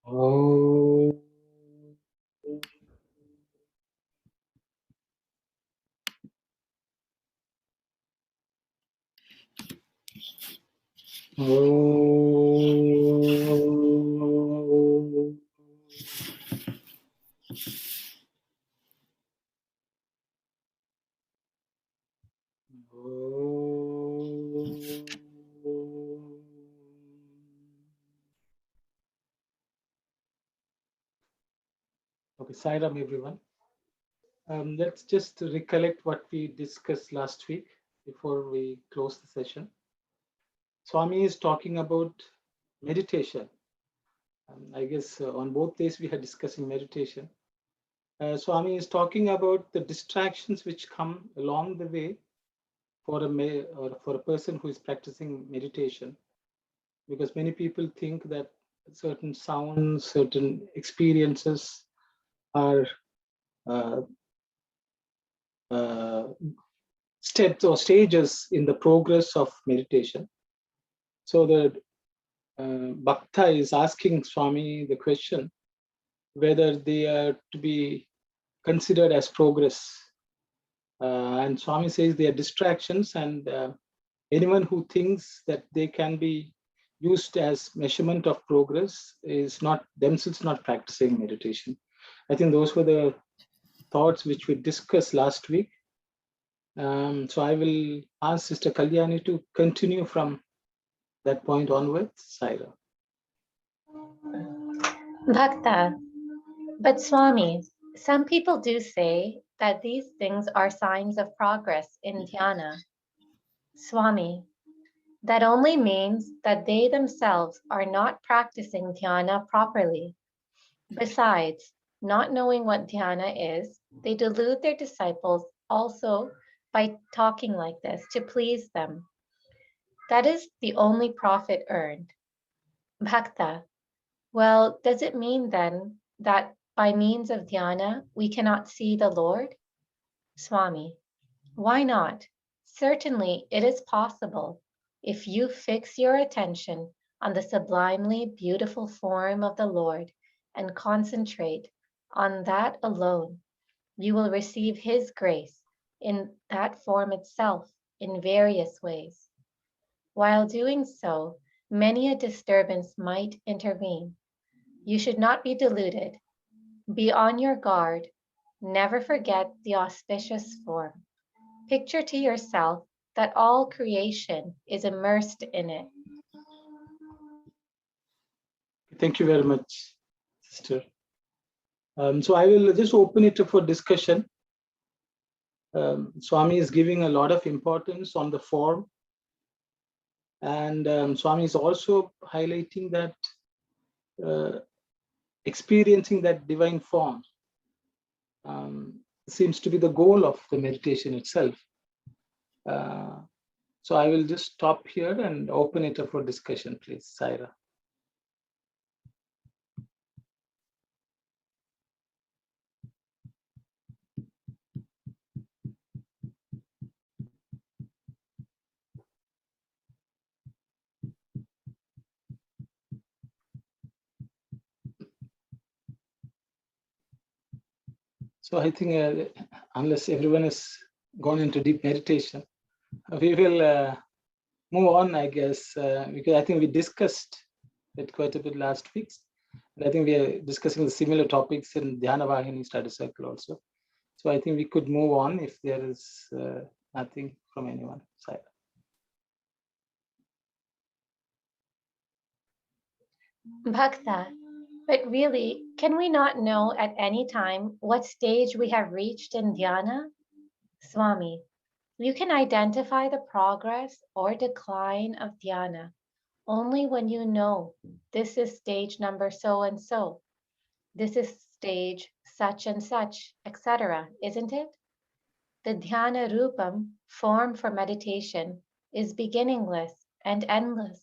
Oh. Oh. Okay, Sairam, everyone. Let's just recollect what we discussed last week before we close the session. Swami is talking about meditation. I guess on both days we are discussing meditation. Swami is talking about the distractions which come along the way for a person who is practicing meditation, because many people think that certain sounds, certain experiences are uh, steps or stages in the progress of meditation. So the Bhakta is asking Swami the question whether they are to be considered as progress. And Swami says they are distractions, and anyone who thinks that they can be used as measurement of progress is not themselves not practicing meditation. I think those were the thoughts which we discussed last week. So I will ask Sister Kalyani to continue from that point onwards. Saira. Bhakta, but Swami, some people do say that these things are signs of progress in dhyana. Swami, that only means that they themselves are not practicing dhyana properly. Besides, not knowing what dhyana is, they delude their disciples also by talking like this to please them. That is the only profit earned. Bhakta, well, does it mean then that by means of dhyana we cannot see the Lord? Swami, why not? Certainly it is possible if you fix your attention on the sublimely beautiful form of the Lord and concentrate on that alone. You will receive His grace in that form itself in various ways. While doing so, many a disturbance might intervene. You should not be deluded. Be on your guard. Never forget the auspicious form. Picture to yourself that all creation is immersed in it. Thank you very much, Sister. So I will just open it up for discussion. Swami is giving a lot of importance on the form, and Swami is also highlighting that experiencing that divine form seems to be the goal of the meditation itself. So I will just stop here and open it up for discussion, please, Saira. So I think unless everyone has gone into deep meditation, we will move on, I guess, because I think we discussed it quite a bit last week. And I think we are discussing the similar topics in Dhyana Vahini Study Circle also. So I think we could move on if there is nothing from anyone. Saira. Bhakta, but really, can we not know at any time what stage we have reached in dhyana? Swami, you can identify the progress or decline of dhyana only when you know this is stage number so and so, this is stage such and such, etc., isn't it? The dhyana rupam, form for meditation, is beginningless and endless,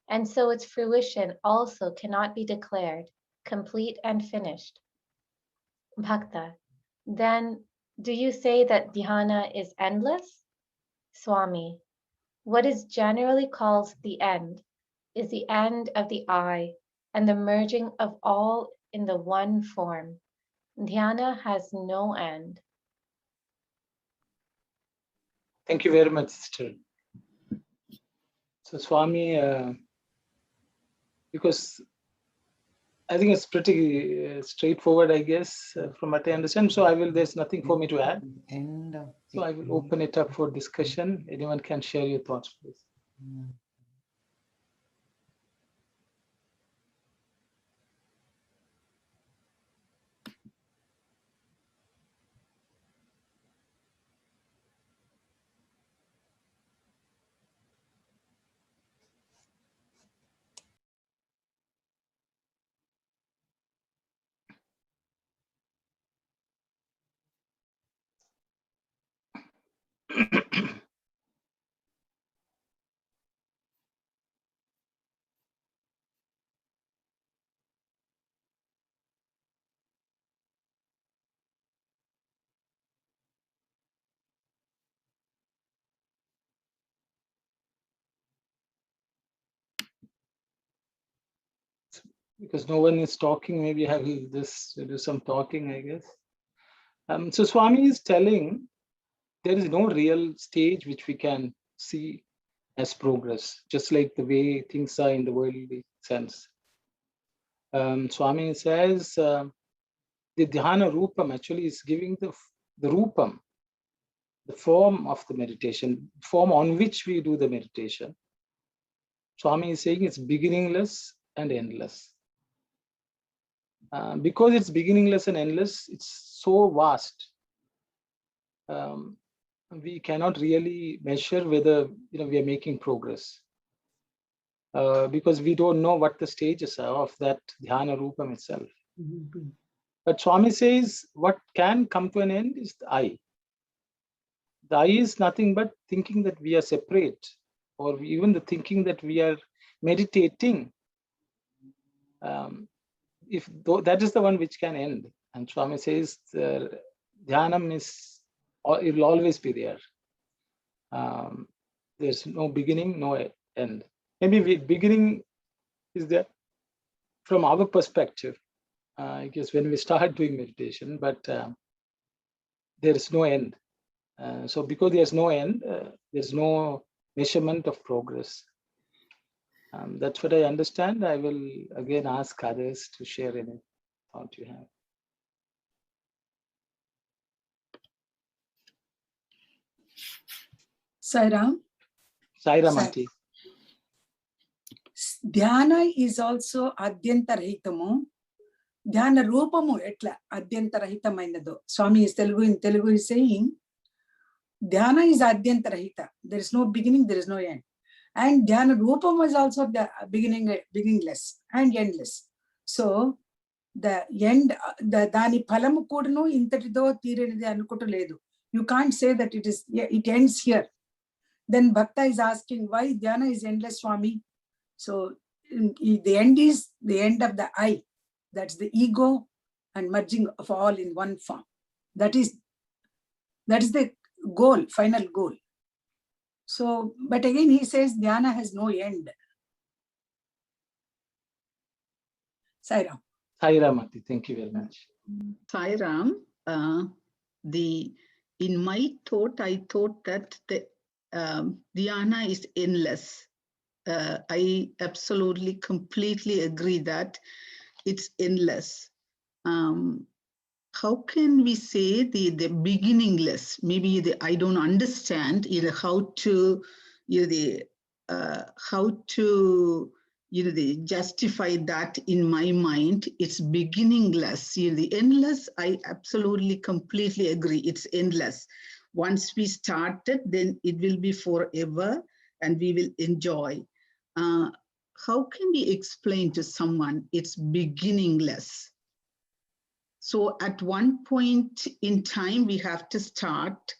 and so its fruition also cannot be declared complete and finished. Bhakta, then do you say that dhyana is endless? Swami, what is generally called the end is the end of the I and the merging of all in the one form. Dhyana has no end. Thank you very much, sister. So Swami, because I think it's pretty straightforward, I guess, from what I understand. So there's nothing for me to add. So I will open it up for discussion. Anyone can share your thoughts, please. Because no one is talking, maybe I will just do some talking, I guess. So Swami is telling there is no real stage which we can see as progress, just like the way things are in the worldly sense. Swami says the dhyana rupam actually is giving the rupam, the form of the meditation, form on which we do the meditation. Swami is saying it's beginningless and endless. Because it's beginningless and endless, it's so vast. We cannot really measure whether we are making progress, because we don't know what the stages are of that dhyana rupam itself. But Swami says what can come to an end is the I. The I is nothing but thinking that we are separate, or even the thinking that we are meditating. If that is the one which can end, and Swami says dhyanam is, it will always be there. There's no beginning, no end. Maybe beginning is there from our perspective, I guess, when we start doing meditation, but there is no end. So because there's no end, there's no measurement of progress. That's what I understand. I will again ask others to share any thought you have. Sairam. Saira Mati. Dhyana is also adyantarahitamu. Dhyana rupamu etla adyantarahitamainadu. Swami is Telugu. In Telugu is saying Dhyana is adyantarahita. There is no beginning, there is no end. And Dhyana rupam is also the beginningless and endless. So the end, the dani phalamu kodanu intatido teerenidi anukotu ledu. You can't say that it ends here. Then Bhakta is asking why Dhyana is endless, Swami. So the end is the end of the I. That's the ego and merging of all in one form. That is the goal, final goal. So, but again he says Dhyana has no end. Sairam. Saira Mati, thank you very much. Sairam, in my thought, I thought that the dhyana is endless. I absolutely, completely agree that it's endless. How can we say the beginningless? Maybe I don't understand how to justify that in my mind. It's beginningless. The endless, I absolutely, completely agree. It's endless. Once we started, then it will be forever and we will enjoy. How can we explain to someone it's beginningless? So at one point in time, we have to start,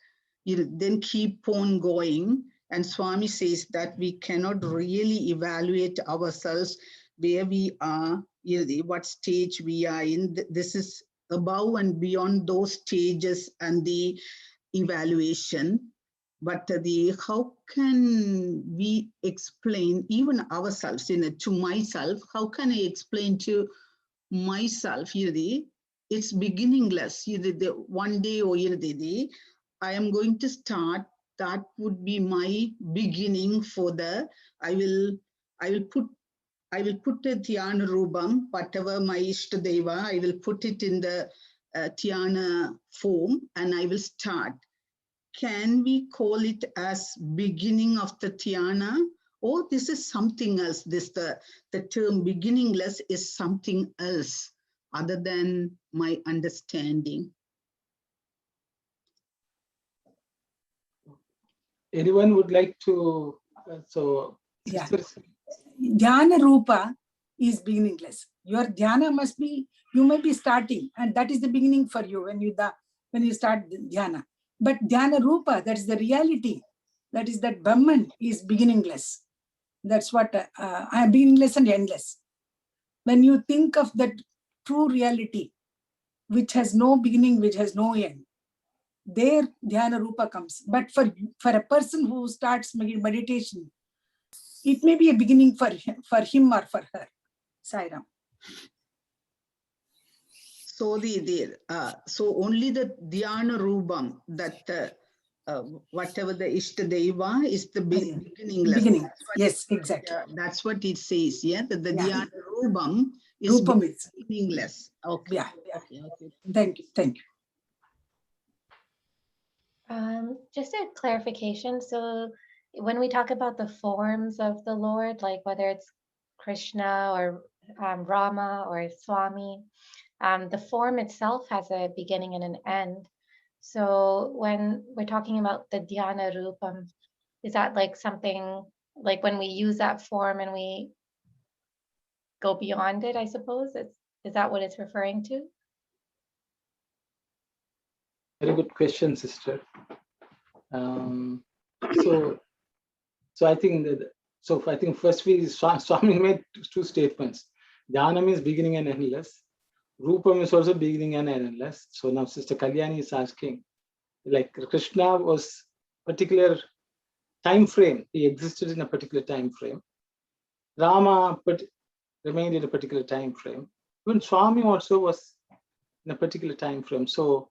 then keep on going. And Swami says that we cannot really evaluate ourselves where we are, what stage we are in. This is above and beyond those stages and the evaluation. but how can we explain even ourselves, to myself, how can I explain to myself, it's beginningless, the one day or I am going to start, that would be my beginning for I will put a Dhyana Rupam, whatever my Ishtadeva, I will put it in the Dhyana form and I will start. Can we call it as beginning of the Dhyana? Or this is something else? The term beginningless is something else other than my understanding. Anyone would like to, Yeah. sisters? Dhyana Rupa is beginningless. Your dhyana must be, you may be starting, and that is the beginning for you when you start dhyana. But Dhyana Rupa, that is the reality. That is that Brahman is beginningless. That's what I am, beginningless and endless. When you think of that true reality, which has no beginning, which has no end, there Dhyana Rupa comes. But for a person who starts meditation, it may be a beginning for him or for her. Sairam. So so only the Dhyana Rupam, that whatever the Ishtadeva is the beginningless. Beginning. Yes, exactly. That's what it says, yeah, that the Yeah. Dhyana Rupam is beginningless. Okay. Yeah. Okay. Thank you. Just a clarification. So when we talk about the forms of the Lord, like whether it's Krishna or Rama or Swami, the form itself has a beginning and an end. So when we're talking about the Dhyana Rupam, is that like something like when we use that form and we go beyond it, I suppose? Is that what it's referring to? Very good question, sister. So I think first Swami made two statements. Dhanam is beginning and endless. Rupam is also beginning and endless. So now Sister Kalyani is asking, like Krishna was particular time frame. He existed in a particular time frame. Rama remained in a particular time frame. Even Swami also was in a particular time frame. So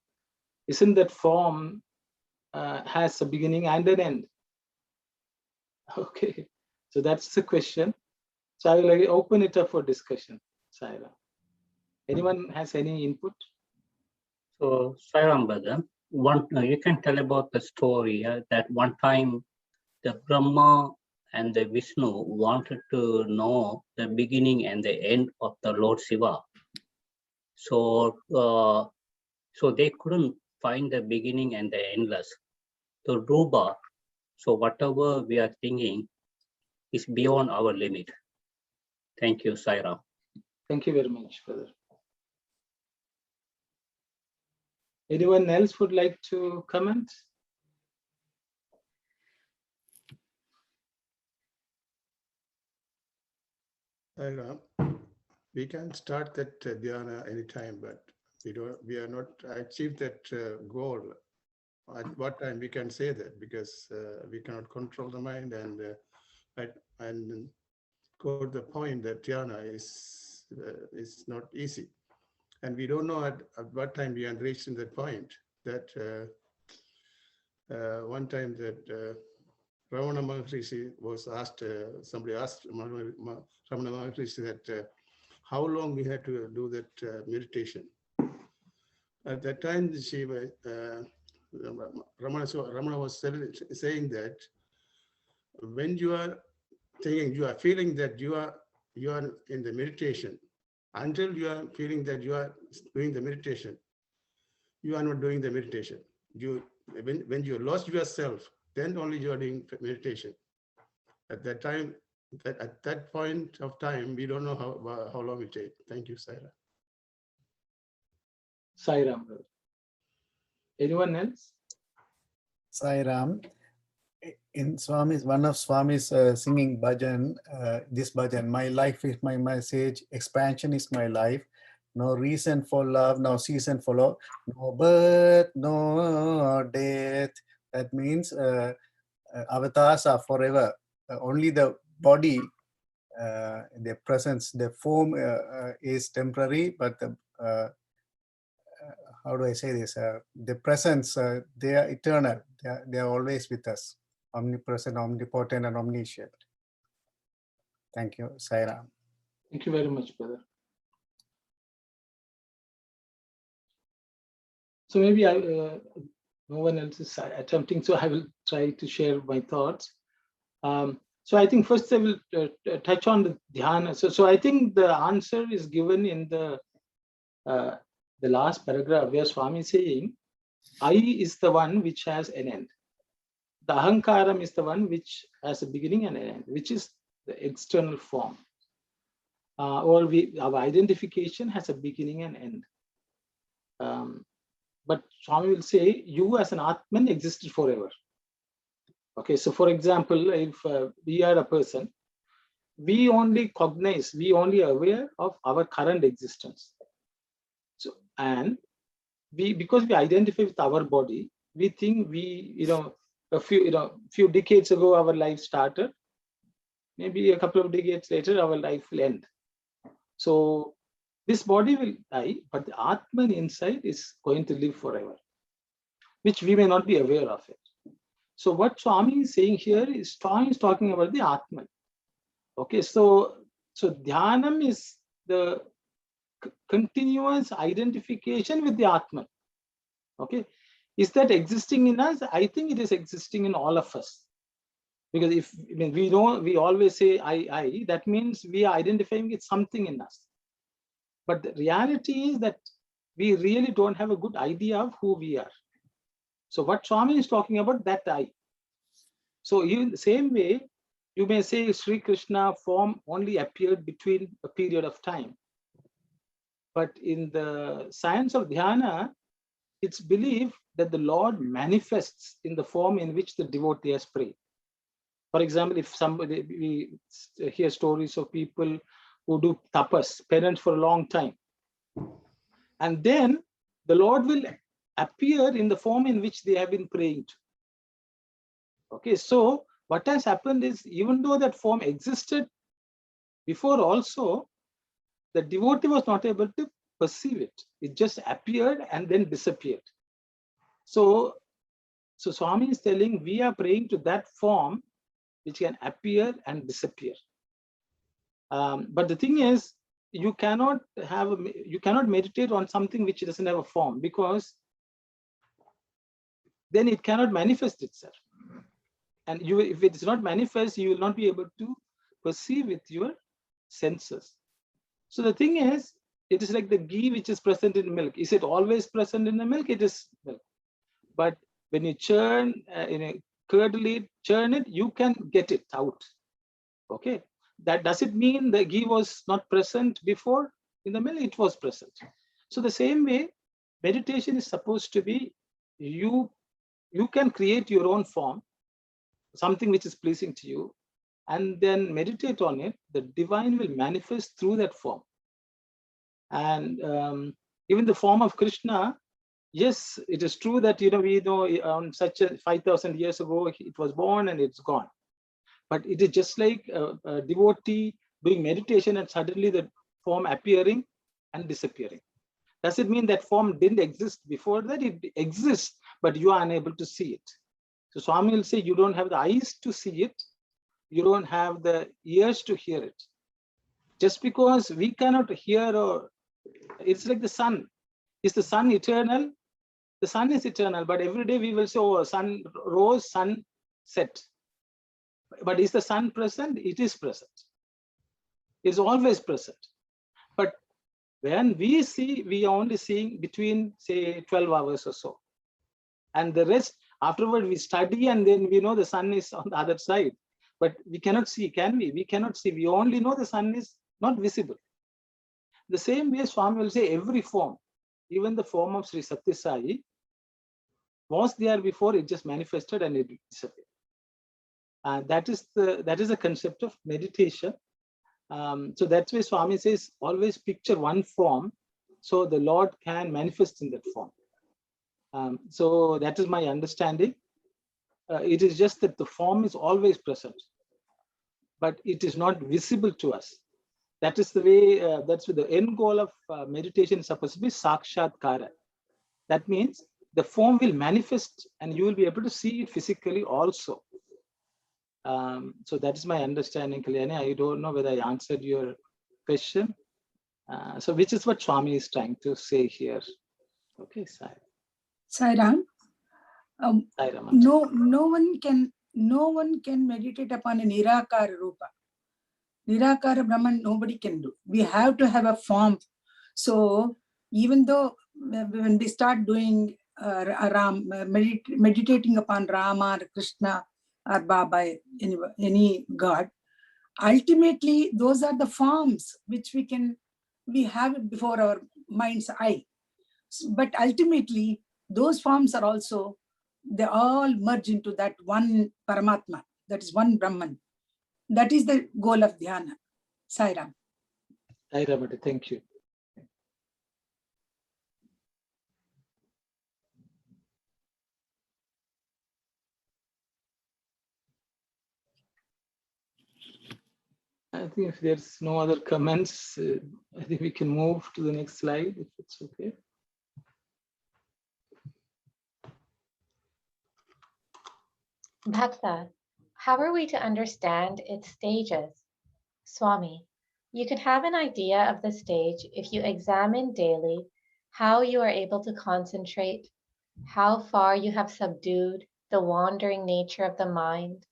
isn't that form has a beginning and an end? Okay, so that's the question. So I will open it up for discussion, Saira. Anyone has any input? So, Sairam brother, you can tell about the story that one time the Brahma and the Vishnu wanted to know the beginning and the end of the Lord Shiva. So, so they couldn't find the beginning and the endless. So Rupa, so whatever we are thinking is beyond our limit. Thank you, Sairam. Thank you very much, brother. Anyone else would like to comment? We can start that dhyana anytime, but we are not achieved that goal. At what time we can say that, because we cannot control the mind and go to the point that dhyana is not easy, and we don't know at what time we are reaching that point. That one time that Ramana Maharishi was asked, somebody asked Ramana Maharishi that how long we had to do that meditation. At that time, Ramana was saying that when you are thinking, you are feeling that you are in the meditation, until you are feeling that you are doing the meditation, you are not doing the meditation. When you lost yourself, then only you are doing meditation. At that time, at that point of time, we don't know how long it takes. Thank you, Saira. Sairam. Anyone else? Sairam. In Swami's, one of Swami's singing bhajan, this bhajan, my life is my message, expansion is my life, no reason for love, no season for love, no birth, no death, That means avatars are forever. Only the body, the presence, the form is temporary, but the how do I say this? The presence, they are eternal. They are always with us, omnipresent, omnipotent, and omniscient. Thank you, Sairam. Thank you very much, brother. So maybe no one else is attempting, so I will try to share my thoughts. So I think first I will touch on the dhyana. So I think the answer is given in the last paragraph where Swami is saying, I is the one which has an end. The ahankaram is the one which has a beginning and an end, which is the external form. Or our identification has a beginning and end. But Swami will say, you as an Atman existed forever. Okay, so for example, if we are a person, we only cognize, we only are aware of our current existence. So, and because we identify with our body, we think a few decades ago our life started. Maybe a couple of decades later our life will end. So this body will die, but the Atman inside is going to live forever, which we may not be aware of it. So what Swami is saying here is Swami is talking about the Atman. Okay, so Dhyanam is the continuous identification with the Atman. Okay, is that existing in us? I think it is existing in all of us. Because we know, we always say I, that means we are identifying with something in us. But the reality is that we really don't have a good idea of who we are. So what Swami is talking about, that I. So in the same way, you may say Sri Krishna form only appeared between a period of time. But in the science of dhyana, it's believed that the Lord manifests in the form in which the devotee has prayed. For example, if we hear stories of people who do tapas, penance for a long time, and then the Lord will appear in the form in which they have been praying to. Okay, so what has happened is, even though that form existed before also, the devotee was not able to perceive it. It just appeared and then disappeared. So Swami is telling, we are praying to that form which can appear and disappear. But the thing is, you cannot meditate on something which doesn't have a form, because then it cannot manifest itself. And if it is not manifest, you will not be able to perceive with your senses. So the thing is, it is like the ghee which is present in milk. Is it always present in the milk? It is milk. But when you churn, curdle it, churn it, you can get it out. Okay. That does it mean the ghee was not present before in the milk? It was present. So the same way, meditation is supposed to be, you can create your own form, something which is pleasing to you, and then meditate on it. The divine will manifest through that form. And even the form of Krishna, yes, it is true that we know on such a 5,000 years ago it was born and it's gone. But it is just like a devotee doing meditation and suddenly the form appearing and disappearing. Does it mean that form didn't exist before that? It exists, but you are unable to see it. So Swami will say, you don't have the eyes to see it. You don't have the ears to hear it. Just because we cannot hear, or it's like the sun. Is the sun eternal? The sun is eternal, but every day we will say, oh, sun rose, sun set. But is the sun present? It is present. It's always present. But when we see, we are only seeing between, say, 12 hours or so. And the rest, afterward, we study and then we know the sun is on the other side. But we cannot see, can we? We cannot see. We only know the sun is not visible. The same way, Swami will say every form, even the form of Sri Sathya Sai, was there before, it just manifested and it disappeared. That is the concept of meditation. So that's why Swami says, always picture one form so the Lord can manifest in that form. So that is my understanding. It is just that the form is always present, but it is not visible to us. That is the way, that's the end goal of meditation is supposed to be sakshatkara. That means the form will manifest and you will be able to see it physically also. So that is my understanding, Kalyani. I don't know whether I answered your question. So which is what Swami is trying to say here. Okay, Sai. Sai Ram, Sai Ram. no one can meditate upon a Nirakara Rupa. Nirakara Brahman, nobody can do. We have to have a form. So even though when we start doing meditating upon Rama or Krishna or Baba, any God, ultimately those are the forms which we have it before our mind's eye. But ultimately, those forms are also, they all merge into that one Paramatma, that is one Brahman. That is the goal of dhyana. Sai Ram. Sai Ram, thank you. I think if there's no other comments, I think we can move to the next slide, if it's okay. Bhakta, how are we to understand its stages? Swami, you can have an idea of the stage if you examine daily how you are able to concentrate, how far you have subdued the wandering nature of the mind,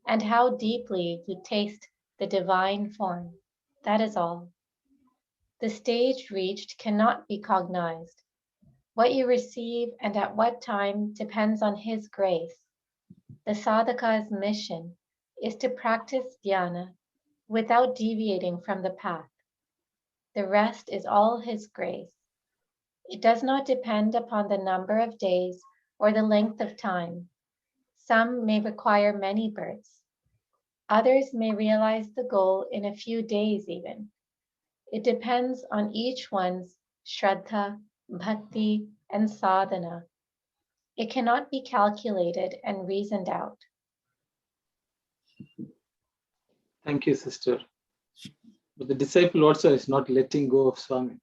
and how deeply you taste the divine form. That is all. The stage reached cannot be cognized. What you receive and at what time depends on His grace. The sadhaka's mission is to practice dhyana without deviating from the path. The rest is all His grace. It does not depend upon the number of days or the length of time. Some may require many births. Others may realize the goal in a few days even. It depends on each one's shraddha, bhakti, and sadhana. It cannot be calculated and reasoned out. Thank you, sister. But the disciple also is not letting go of Swami.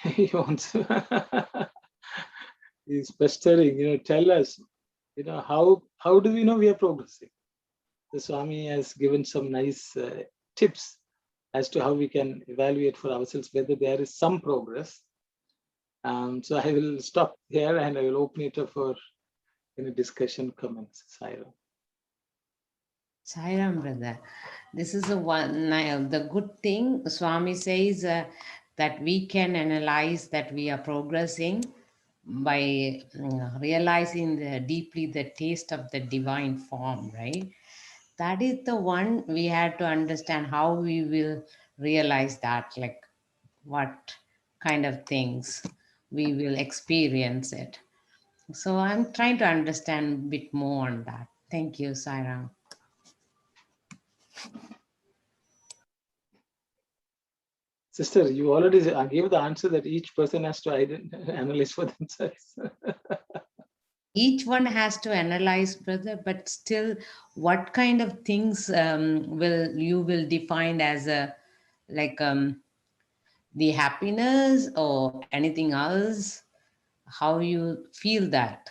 He wants to, he's pestering, tell us, how do we know we are progressing? The Swami has given some nice tips as to how we can evaluate for ourselves whether there is some progress. So I will stop here and I will open it up for discussion, comments. Sai Ram. Sai Ram, brother. This is the good thing. Swami says that we can analyze that we are progressing by realizing deeply the taste of the divine form, right? That is the one we had to understand how we will realize that, like what kind of things we will experience it. So I'm trying to understand a bit more on that. Thank you, Sai Ram. Sister, you already gave the answer that each person has to analyze for themselves. Each one has to analyze, brother, but still, what kind of things you will define as the happiness or anything else? How you feel that,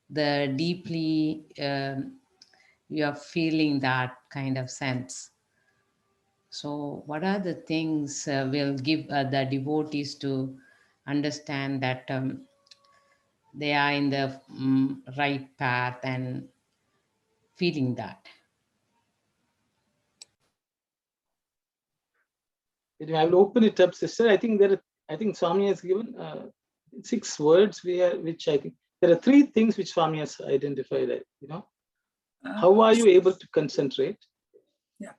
the deeply you are feeling that kind of sense. So what are the things will give the devotees to understand that they are in the right path and feeling that? I will open it up, sister. I think Swami has given 6 words which I think there are 3 things which Swami has identified. How are you able to concentrate? Yeah.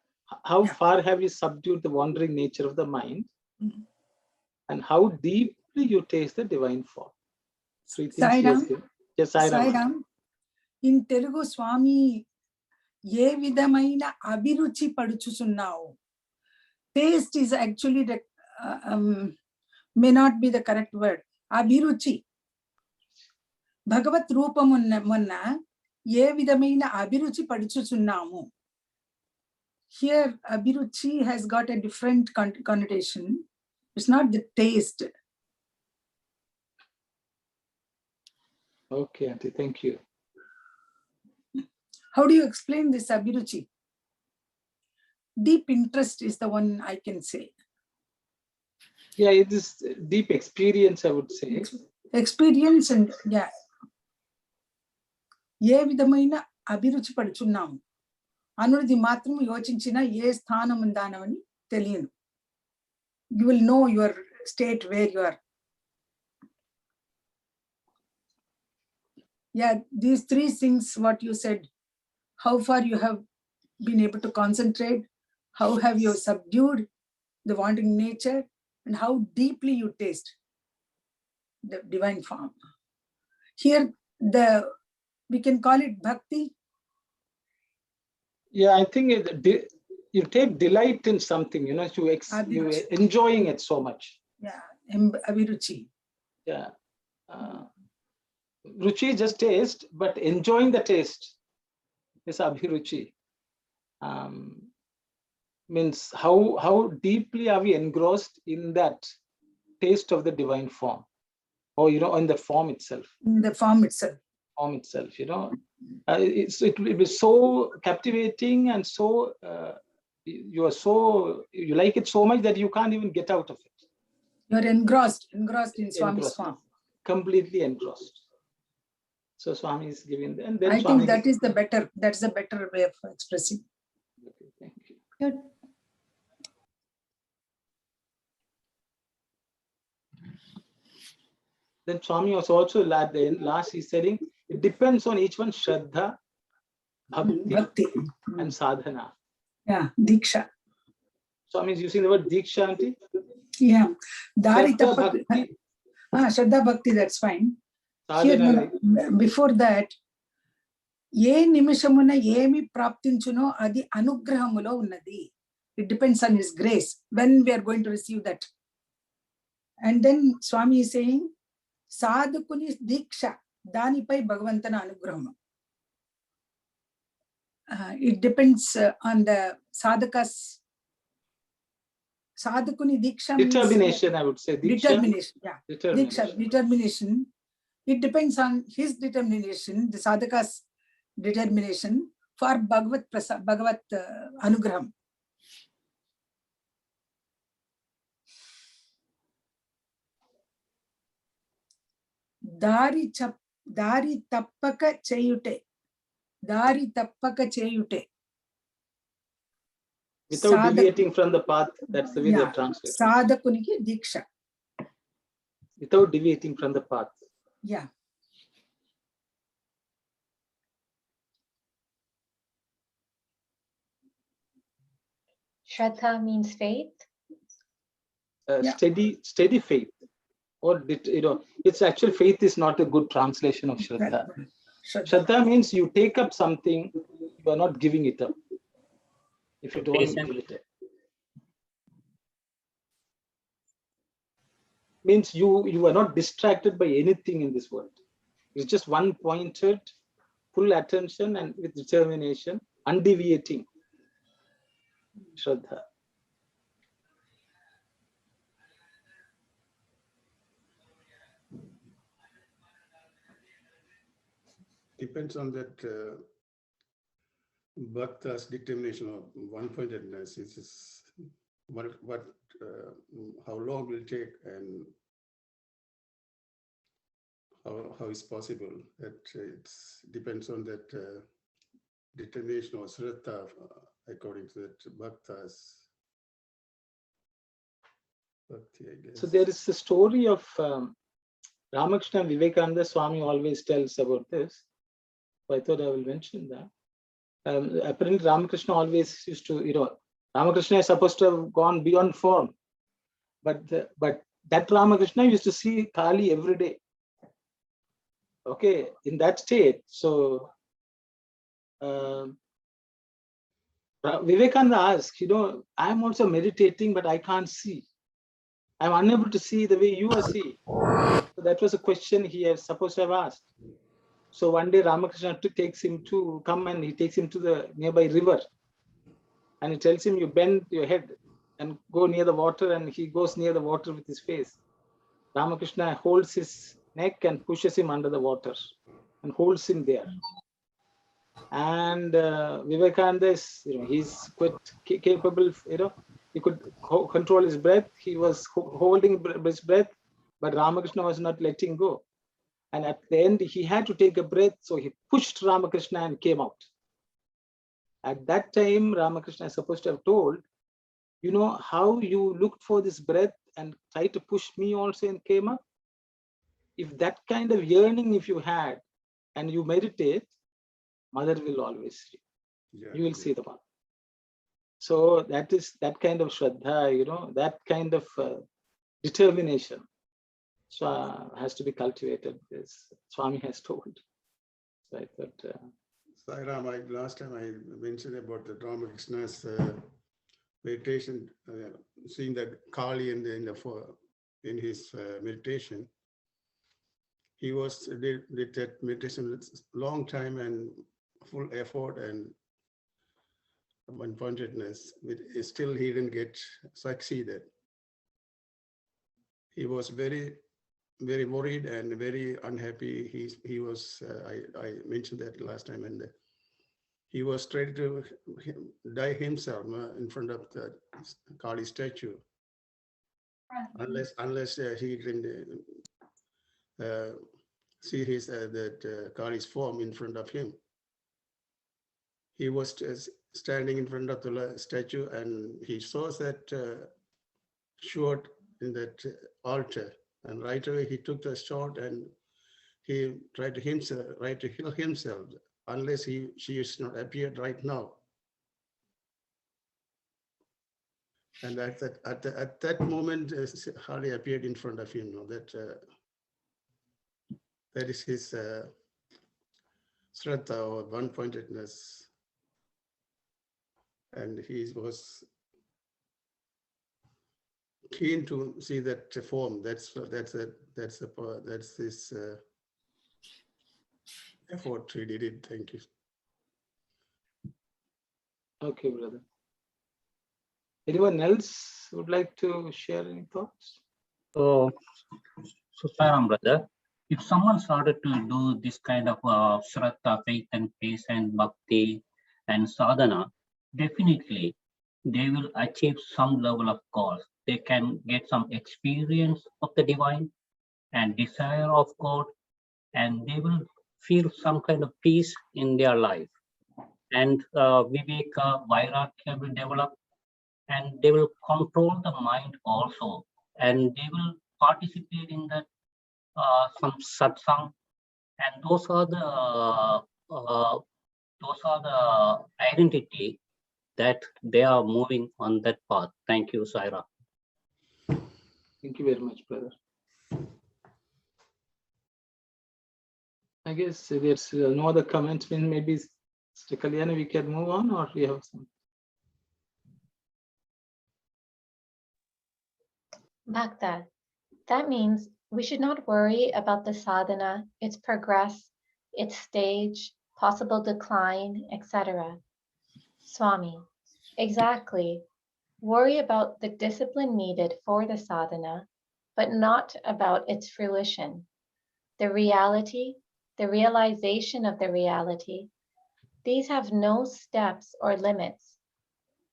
How far have you subdued the wandering nature of the mind? Mm-hmm. And how deeply you taste the divine form? 3 things Sai he has Ram. given. Yes, Sai Ram. In Telugu, Swami, ye vidamaina abhiruchi paduchusunnao. Taste is actually the may not be the correct word. Abhiruchi. Bhagavat Rupam munna ఏ విధమైన అభిరుచి పడుచుచున్నాము. Here abhiruchi has got a different connotation. It's not the taste. Okay, Auntie, thank you. How do you explain this abhiruchi? Deep interest is the one I can say. Yeah, it is deep experience, I would say. Experience and yeah. ఏ విధమైన అభిరుచి పడుచున్నాము అనుడిది మాత్రం యోచించిన ఏ స్థానం ఉందానని తెలియదు. You will know your state where you are. Yeah, these three things, what you said, how far you have been able to concentrate, how have you subdued the wanting nature, and how deeply you taste the divine form. Here, we can call it bhakti. Yeah, I think you take delight in something, you know, you're enjoying it so much. Yeah, abhiruchi. Yeah. Ruchi just taste, but enjoying the taste is abhiruchi. Means how deeply are we engrossed in that taste of the divine form, or you know, in the form itself. In the form itself. Form itself, you know, it will be so captivating and so you like it so much that you can't even get out of it. You're engrossed in Swami's form. Completely engrossed. So Swami is giving, and then I think that's the better way of expressing. Okay, thank you. Good. Then Swami was also at the last he's saying it depends on each one Shraddha, Bhakti. And sadhana. Yeah, Diksha. Swami is using the word Diksha, Auntie? Yeah. Shraddha, Bhakti. Shraddha Bhakti, that's fine. Sadhana, here, before that, ఏ నిమిషమున ఏమి ప్రాప్తించునో అది అనుగ్రహములో ఉన్నది. It depends on his grace when we are going to receive that. And then Swami is saying, సాధకుని దీక్ష, దానిపై భగవంతున అనుగ్రహము. It depends on the sadhaka's sadhakuni diksha. Determination, I would say. Diksha. Determination, yeah. Determination. Diksha, determination. It depends on his determination, the sadhaka's determination for Bhagavat anugraham. దారి తప్పక చేయుటే. దారి తప్పక చేయుటే. Without deviating from the path, that's the way they translate. సాధకునికి Deeksha. Without deviating from the path. Yeah. Shraddha means faith. Steady faith. Or you know, it's actually faith is not a good translation of Shraddha. Shraddha means you take up something, you are not giving it up. If you don't give it up. Means you are not distracted by anything in this world. It's just one pointed, full attention and with determination, undeviating. Shraddha. Depends on that bhakta's determination of one-pointedness. It's just how long will it take and how is possible. That it depends on that determination or shraddha according to that bhakta's bhakti, I guess. So there is a story of Ramakrishna and Vivekananda. Swami always tells about this. So I thought I will mention that. Apparently Ramakrishna always used to, you know, Ramakrishna is supposed to have gone beyond form, but that Ramakrishna used to see Kali every day. Okay, in that state. So Vivekananda asked, you know, I am also meditating, but I can't see. I'm unable to see the way you are seeing. So that was a question he is supposed to have asked. So one day Ramakrishna takes him to come, and he takes him to the nearby river, and he tells him, you bend your head and go near the water, and he goes near the water with his face. Ramakrishna holds his neck and pushes him under the water and holds him there. And Vivekananda is, he's quite capable, he could control his breath. He was holding his breath, but Ramakrishna was not letting go. And at the end, he had to take a breath, so he pushed Ramakrishna and came out. At that time, Ramakrishna is supposed to have told, how you looked for this breath and tried to push me also and came up? If that kind of yearning, if you had, and you meditate, Mother will always see. You will see the Mother. So that is that kind of Shraddha, that kind of determination. So has to be cultivated, as Swami has told. Right, but Sai Ram, last time I mentioned about the Ramakrishna's meditation, seeing that Kali in his meditation. He did that meditation with long time and full effort and one-pointedness. Still, he didn't get succeeded. He was very, very worried and very unhappy. He was. I mentioned that last time, and he was trying to die himself in front of the Kali statue, unless he didn't see that Kali's form in front of him. He was standing in front of the statue, and he saw that sword in that altar, and right away he took the sword and he tried to kill himself, unless she is not appeared right now. And at that moment, Hari appeared in front of him. That is his Shraddha, or one-pointedness, and he was keen to see that form. That's his effort. He did it. Thank you. okay, brother. Anyone else would like to share any thoughts? So Sai Ram, brother, if someone started to do this kind of Shraddha, faith and peace and bhakti and sadhana, definitely they will achieve some level of goals. They can get some experience of the divine and desire of God, and they will feel some kind of peace in their life. And Viveka, Vairagya will develop, and they will control the mind also, and they will participate in that some satsang, and those are the identity that they are moving on that path. Thank you, Saira. Thank you very much, brother. I guess there's no other comments. Maybe Mr. Kalyani, we can move on, or we have some. Bhakta, that means we should not worry about the sadhana, its progress, its stage, possible decline, etc. Swami, exactly. Worry about the discipline needed for the sadhana, but not about its fruition. The reality, the realization of the reality, these have no steps or limits.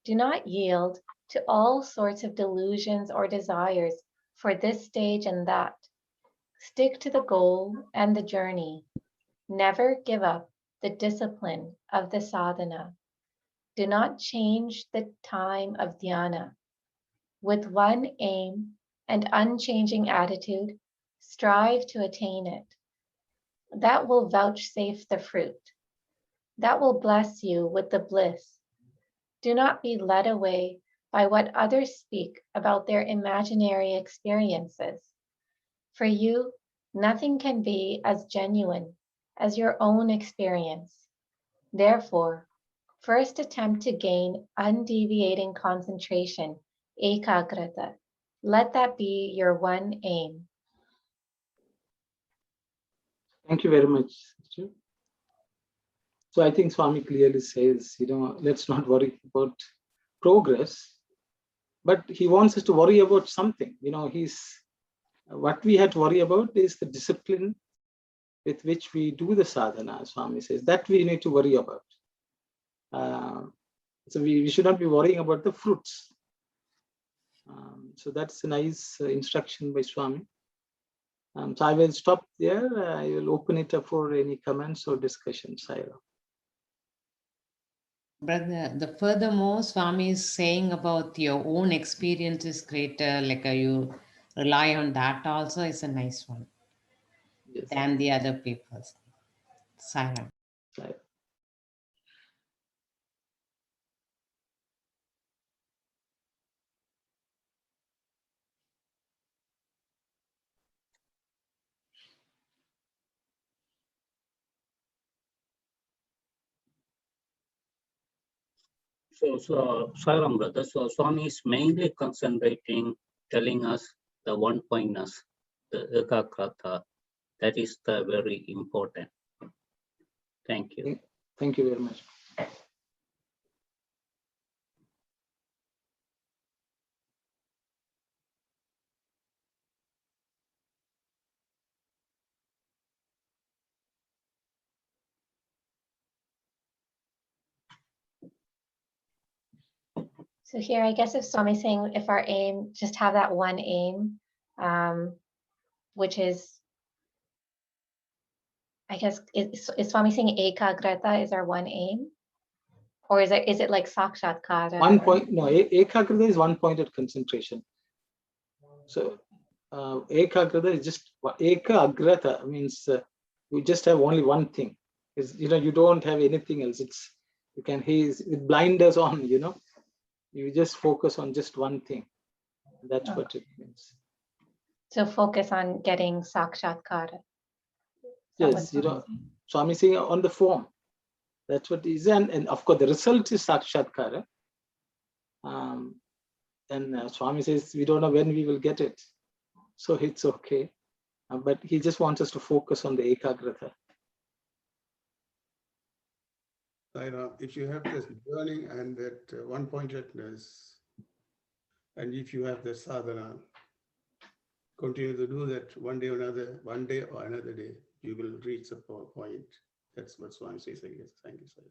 Do not yield to all sorts of delusions or desires for this stage and that. Stick to the goal and the journey. Never give up the discipline of the sadhana. Do not change the time of dhyana. With one aim and unchanging attitude, strive to attain it. That will vouchsafe the fruit. That will bless you with the bliss. Do not be led away by what others speak about their imaginary experiences. For you, nothing can be as genuine as your own experience. Therefore, first attempt to gain undeviating concentration, ekagrata. Let that be your one aim. Thank you very much, sister. So I think Swami clearly says, let's not worry about progress, but he wants us to worry about something. What we had to worry about is the discipline with which we do the sadhana. Swami says that we need to worry about. So we should not be worrying about the fruits. So that's a nice instruction by Swami. So I will stop there. I will open it up for any comments or discussions. Brother, furthermore, Swami is saying about your own experience is greater, like you rely on that also is a nice one. Yes. Than the other people's. Silent. So Sairam brother, so Swami is mainly concentrating, telling us the one pointness, the ekagrata. That is the very important. Thank you. Thank you very much. So here, I guess if Swami's saying if our aim, just have that one aim, which is, I guess, is Swami saying ekagrata is our one aim? Or is it like sakshatkara? One point, no, ekagrata is one-pointed concentration. So ekagrata is just, ekagrata means you just have only one thing. You don't have anything else. It blinders on, you just focus on just one thing. That's what it means. So focus on getting sakshatkara. Yes, Swami saying on the form. That's what it is. And of course, the result is sakshatkara. And Swami says, we don't know when we will get it. So it's okay. But he just wants us to focus on the ekagrata. If you have this burning and that one-pointedness, and if you have the sadhana, continue to do that one day or another day, you will reach a point. That's what Swami says, I guess. Thank you, sir.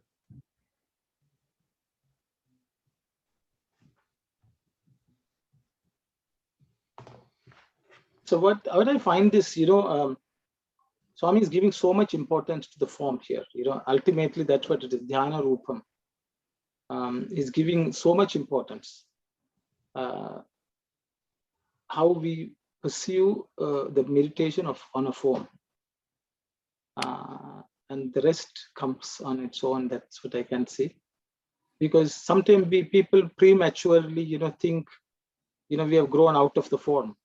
So what I find this, Swami is giving so much importance to the form here. Ultimately that's what it is. Dhyana Rupam is giving so much importance. How we pursue the meditation on a form, and the rest comes on its own. That's what I can say. Because sometimes people prematurely, think, we have grown out of the form.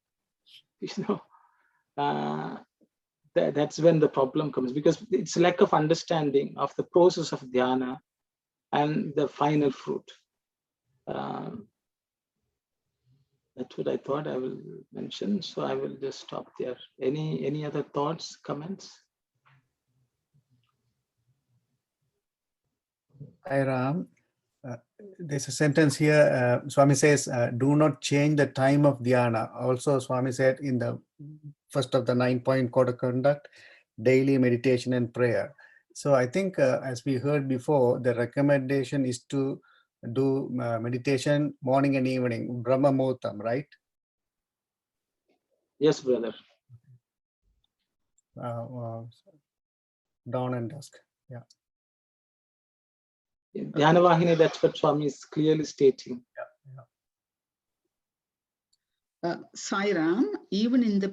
That's when the problem comes, because it's lack of understanding of the process of dhyana and the final fruit. That's what I thought I will mention. So I will just stop there. Any other thoughts, comments? Hi, Ram. There's a sentence here. Swami says, do not change the time of dhyana. Also, Swami said in the first of the 9-point code of conduct, daily meditation and prayer. So I think, as we heard before, the recommendation is to do meditation morning and evening, Brahma Muhurtam, right? Yes, brother. Dawn and dusk. Yeah. Dhyana Vahini, that's what Swami is clearly stating. Sairam, even in the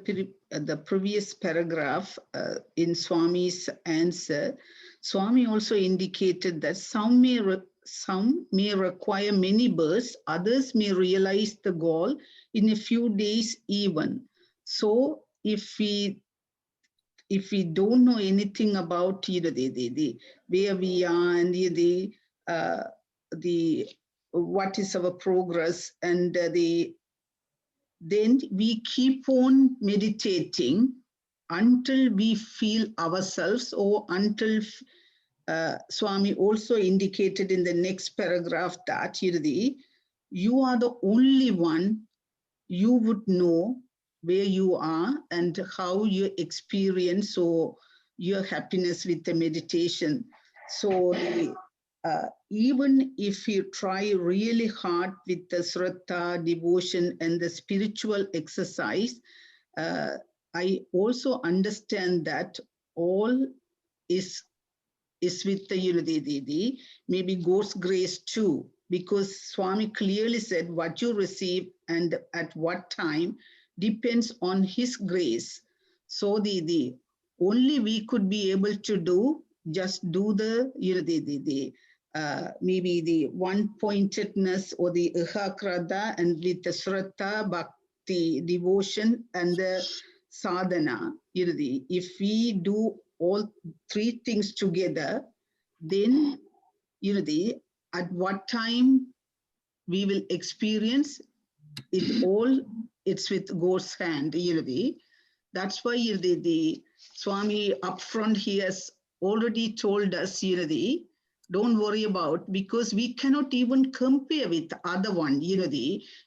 previous paragraph in Swami's answer, Swami also indicated that some may require many births, others may realize the goal in a few days even. So if we don't know anything about the where we are and the what is our progress, and then we keep on meditating until we feel ourselves, or until Swami also indicated in the next paragraph that you are the only one you would know where you are and how you experience or your happiness with the meditation. So even if you try really hard with the sraddha, devotion, and the spiritual exercise, I also understand that all is with the maybe God's grace too, because Swami clearly said what you receive and at what time depends on his grace. So the only we could be able to do, just do the maybe the one-pointedness or the ihakrada, and with the shraddha, bhakti, devotion, and the sadhana, if we do all three things together, then at what time we will experience it all, it's with God's hand. That's why the Swami upfront he has already told us, don't worry about, because we cannot even compare with the other one,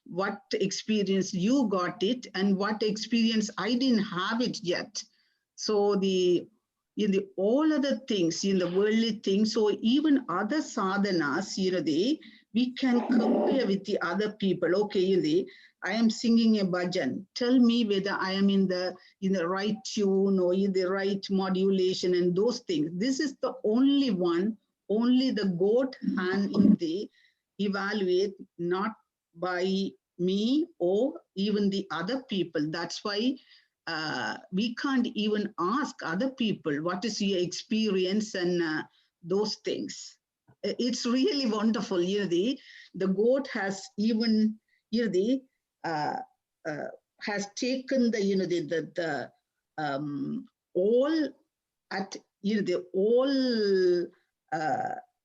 what experience you got it and what experience I didn't have it yet. So in the all other things, in the worldly things, or even other sadhanas, we can compare with the other people. Okay, I am singing a bhajan. Tell me whether I am in the right tune or in the right modulation and those things. This is the only one, only the God hand in the evaluate, not by me or even the other people. That's why we can't even ask other people what is your experience and those things. It's really wonderful. The God has even has taken the all at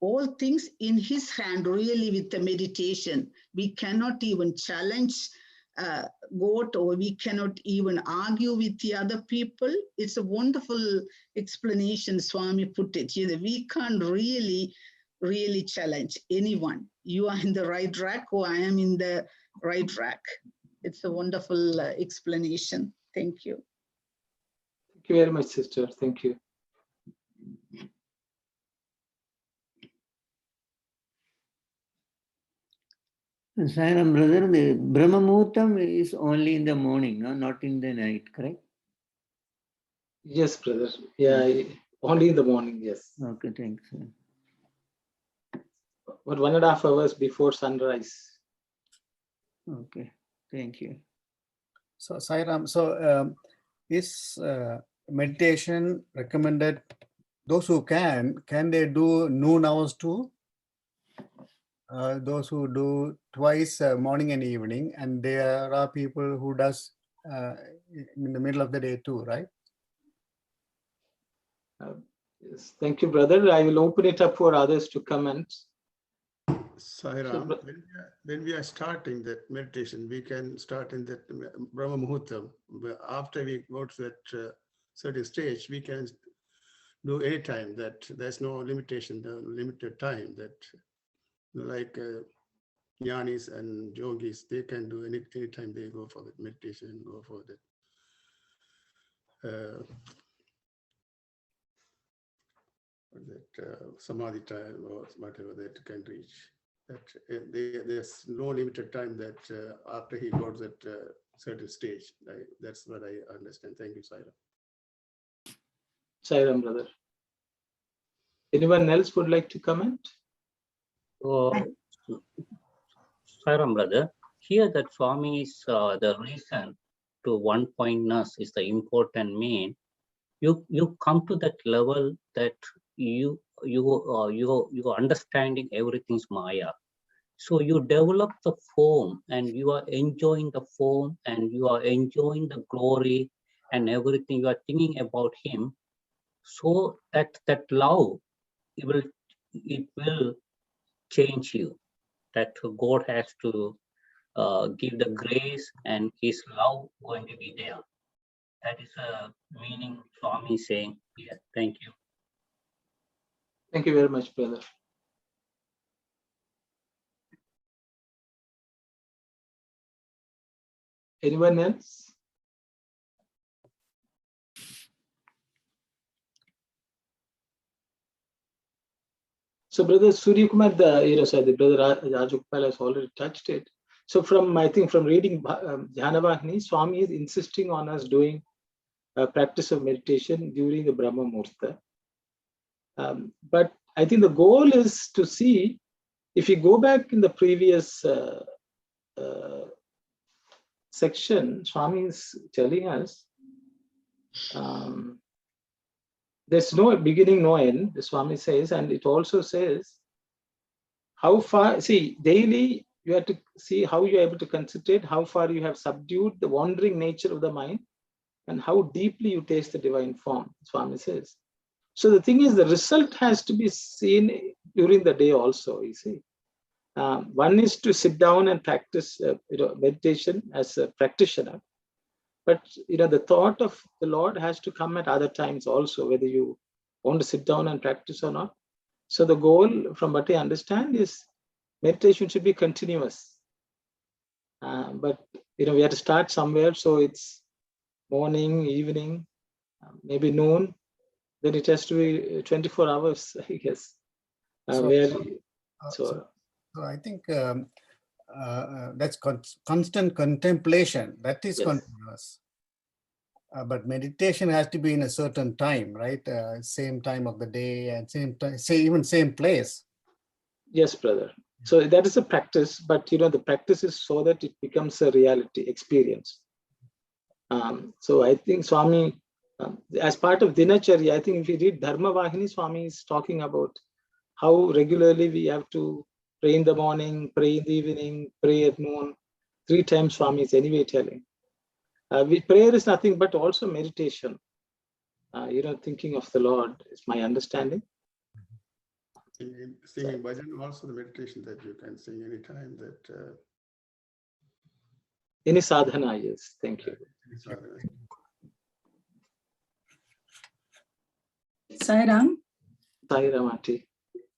all things in his hand, really, with the meditation. We cannot even challenge God, or we cannot even argue with the other people. It's a wonderful explanation Swami put it. We can't really challenge anyone. You are in the right track, or I am in the right track. It's a wonderful explanation. Thank you. Thank you very much, sister. Thank you. Sairam, brother, the Brahma Muhurtam is only in the morning, no? Not in the night, correct? Yes, brother. Yeah, only in the morning, yes. Okay, thanks. But 1.5 hours before sunrise. Okay, thank you. So Sairam, so is meditation recommended? Those who can they do noon hours too? Those who do twice morning and evening, and there are people who does in the middle of the day too, right? Yes. Thank you, brother. I will open it up for others to comment. Sairam, when we are starting that meditation, we can start in that Brahma Muhurtam. After we go to that certain stage, we can do any time. That there's no limitation, the limited time that like jnanis and yogis, they can do any time they go for that meditation, go for that samadhi time or whatever that can reach. That there's no limited time that after he got that certain stage. That's what I understand. Thank you, Sairam. Sairam, brother. Anyone else would like to comment? So, Sairam, brother, here that Swami is the reason to one-pointness is the important main. You come to that level that you understanding everything's Maya. So you develop the form and you are enjoying the form and you are enjoying the glory and everything. You are thinking about him. So that love, it will change you. That God has to give the grace and his love going to be there. That is a meaning Swami saying here. Thank you. Thank you very much, brother. Anyone else? So brother Surya Kumar, the brother Rajagopal has already touched it. So I think from reading Dhyanavahini, Swami is insisting on us doing a practice of meditation during the Brahma Muhurta. But I think the goal is to see, if you go back in the previous section, Swami is telling us there's no beginning, no end, the Swami says, and it also says how far, see, daily you have to see how you're able to concentrate, how far you have subdued the wandering nature of the mind, and how deeply you taste the divine form, Swami says. So the thing is, the result has to be seen during the day also, you see. One is to sit down and practice meditation as a practitioner. But the thought of the Lord has to come at other times also, whether you want to sit down and practice or not. So the goal, from what I understand, is meditation should be continuous. But we have to start somewhere. So it's morning, evening, maybe noon. Then it has to be 24 hours, I guess. So I think that's constant contemplation. That is continuous. But meditation has to be in a certain time, right? Same time of the day and same time, even same place. Yes, brother. So that is a practice, but the practice is so that it becomes a reality, experience. So I think Swami, as part of Dinacharya, I think if you read Dharma Vahini, Swami is talking about how regularly we have to pray in the morning, pray in the evening, pray at noon. 3 times Swami is anyway telling. Prayer is nothing but also meditation. Thinking of the Lord is my understanding. Singing bhajan, also the meditation that you can sing anytime that. Any sadhana, yes. Thank you. Sairam. Sairam, Auntie.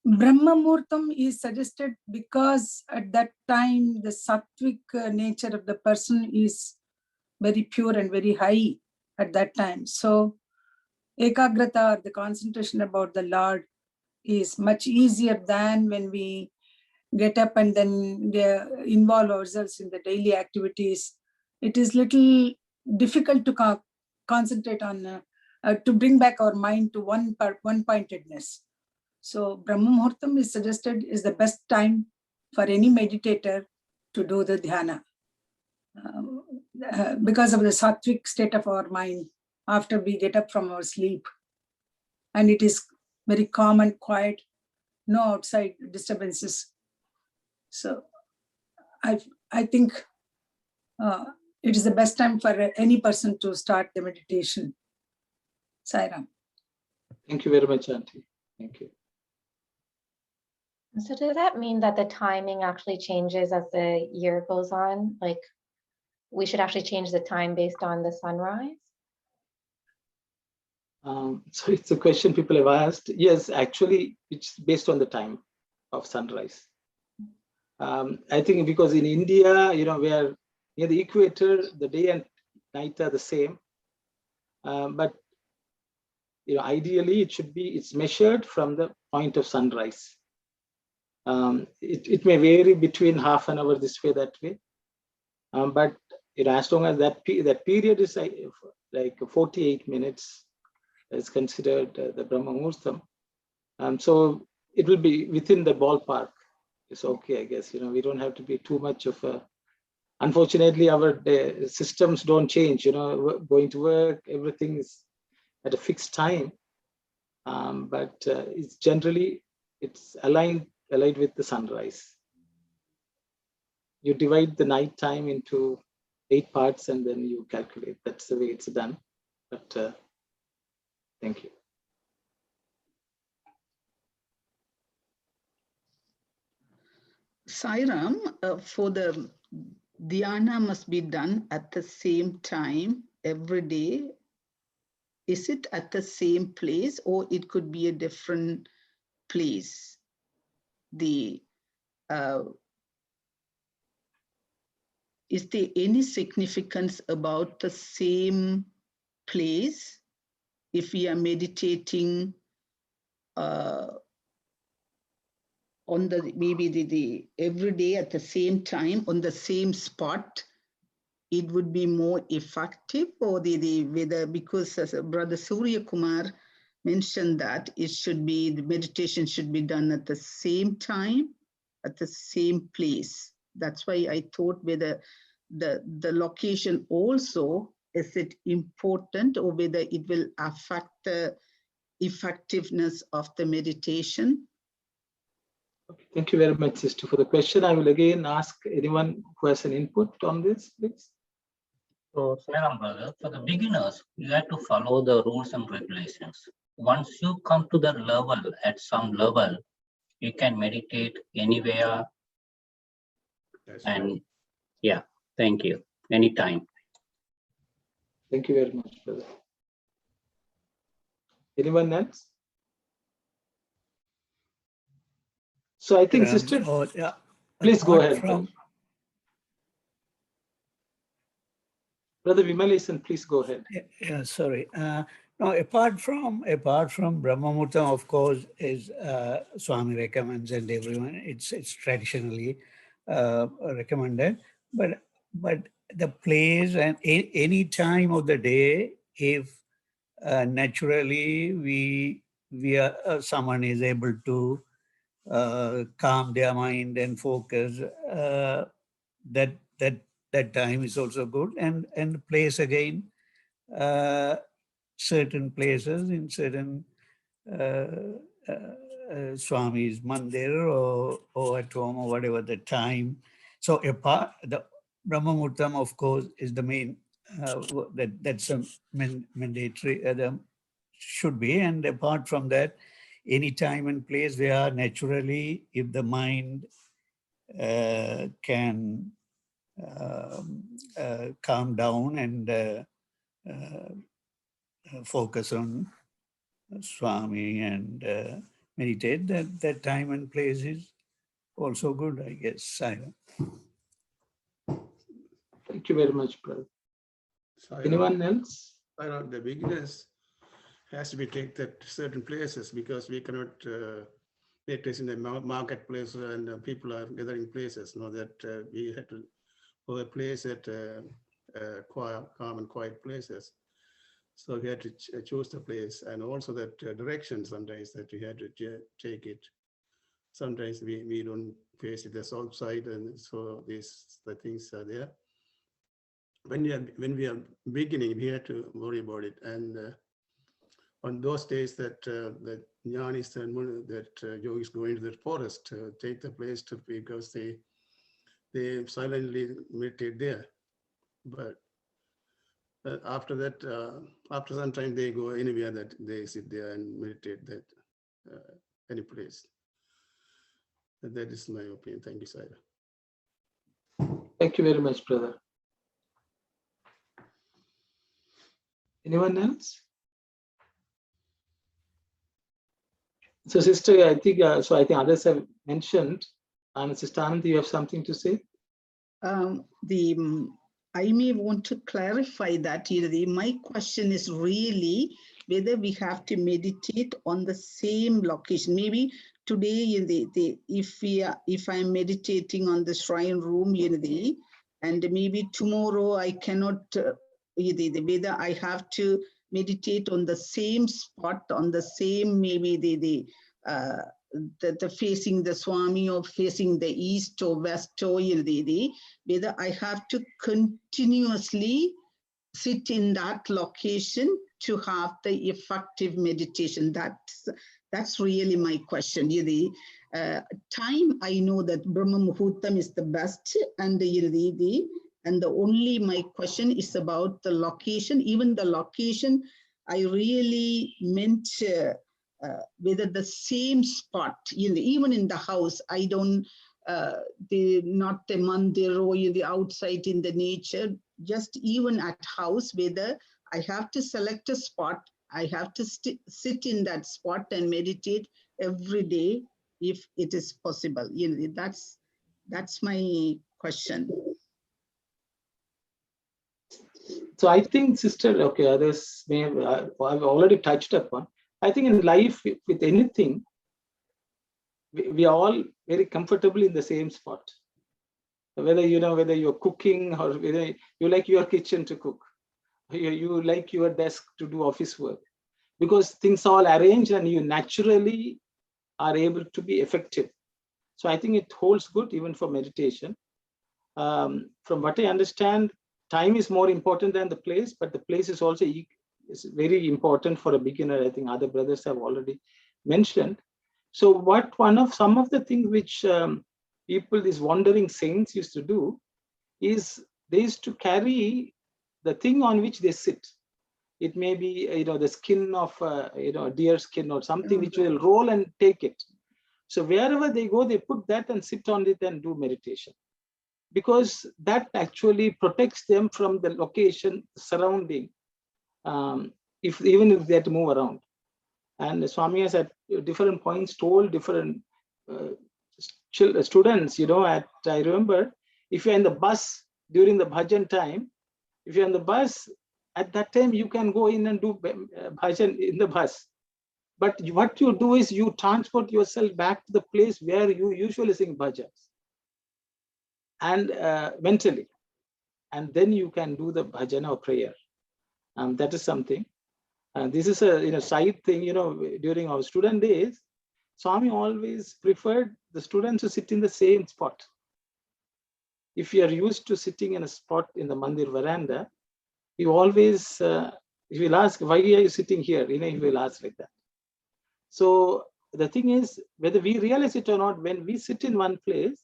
Brahma Muhurtam is suggested because at that time the sattvic nature of the person is very pure and very high at that time. So ekagrata, or the concentration about the Lord, is much easier than when we get up and then involve ourselves in the daily activities. It is little difficult to concentrate on, to bring back our mind to one-pointedness. So Brahma Muhurtam is suggested is the best time for any meditator to do the dhyana because of the sattvic state of our mind after we get up from our sleep. And it is very calm and quiet, no outside disturbances. So I think it is the best time for any person to start the meditation. Sairam. Thank you very much, Auntie. Thank you. So does that mean that the timing actually changes as the year goes on? Like we should actually change the time based on the sunrise? So it's a question people have asked. Yes, actually, it's based on the time of sunrise. I think because in India, we are near the equator, the day and night are the same. But ideally, it's measured from the point of sunrise. It may vary between half an hour this way, that way. But as long as that period is like 48 minutes, is considered the Brahma Muhurtam. So it will be within the ballpark. It's okay, I guess. We don't have to be too much of a. Unfortunately, our systems don't change. Going to work, everything is at a fixed time. But it's generally aligned with the sunrise. You divide the night time into 8 parts and then you calculate. That's the way it's done. But thank you. Sairam, for the dhyana must be done at the same time every day. Is it at the same place or it could be a different place. Is there any significance about the same place if we are meditating on the maybe the every day at the same time on the same spot? It would be more effective, or whether, because as Brother Surya Kumar mentioned that it should be, the meditation should be done at the same time, at the same place. That's why I thought whether the location also, is it important, or whether it will affect the effectiveness of the meditation. Okay, thank you very much, sister, for the question. I will again ask anyone who has an input on this, please. So, Sairam brother, for the beginners, you have to follow the rules and regulations. Once you come to the level, at some level, you can meditate anywhere. That's And right. yeah, thank you. Anytime. Thank you very much, brother. Anyone else? So I think, sister, Yeah, please go apart ahead. from Brother Vimalesan, please go ahead. yeah, sorry. No, apart from Brahmamurtam, of course, is Swami recommends, and everyone it's traditionally recommended. But the place and any time of the day, if naturally we are someone is able to calm their mind and focus, that time is also good. And the place again, certain places in certain Swami's mandir or at home or whatever the time. So the Brahmamurtam, of course, is the main, that's a mandatory, should be. And apart from that, any time and place where naturally, if the mind can calm down and focus on Swami and meditate, that time and place is also good, I guess. Silent. Thank you very much, brother. Anyone else? I know the beginners has to be taken at certain places, because we cannot meditate in the marketplace and people are gathering places. Know that we had to go a place at calm and quiet places. So we had to choose the place, and also that direction sometimes that we had to take it. Sometimes we don't face it the south side, and so the things are there. When we are beginning, we have to worry about it. And on those days that that jnanis and that yogis go into the forest to take the place to, because they silently meditate there. But after that, after some time, they go anywhere that they sit there and meditate that any place. That is my opinion. Thank you, Saira. Thank you very much, brother. Anyone else? So, sister, I think I think others have mentioned. And Sister Anand, you have something to say? I may want to clarify that. My question is really whether we have to meditate on the same location. Maybe today, if I'm meditating on the shrine room, and maybe tomorrow I cannot, whether I have to meditate on the same spot, on the same, maybe the facing the Swami or facing the east or west, or whether I have to continuously sit in that location to have the effective meditation. That's really my question. Time, I know that Brahma Muhurtam is the best, and the only my question is about the location. Even the location, I really meant whether the same spot, even in the house, I don't, not the mandir or the outside in the nature, just even at house, whether I have to select a spot I have to sit in that spot and meditate every day if it is possible. You know, that's my question. So I think, sister, okay, others may have, I've already touched upon. I think in life, with anything, we are all very comfortable in the same spot. Whether you're cooking or whether you like your kitchen to cook, you like your desk to do office work, because things are all arranged and you naturally are able to be effective. So I think it holds good even for meditation. From what I understand, time is more important than the place, but the place is also is very important for a beginner. I think other brothers have already mentioned. So some of the things which people, these wandering saints, used to do is they used to carry the thing on which they sit. It may be the skin of a deer skin or something which will roll and take it. So wherever they go, they put that and sit on it and do meditation, because that actually protects them from the location surrounding, even if they have to move around. And Swami has at different points told different students, I remember, if you're in the bus during the bhajan time, if you're in the bus, at that time you can go in and do bhajan in the bus. But what you do is you transport yourself back to the place where you usually sing bhajans, and mentally, and then you can do the bhajana or prayer. That is something. And this is a side thing. During our student days, Swami always preferred the students to sit in the same spot. If you are used to sitting in a spot in the mandir veranda, you always, if you'll ask, why are you sitting here? He will ask like that. So the thing is, whether we realize it or not, when we sit in one place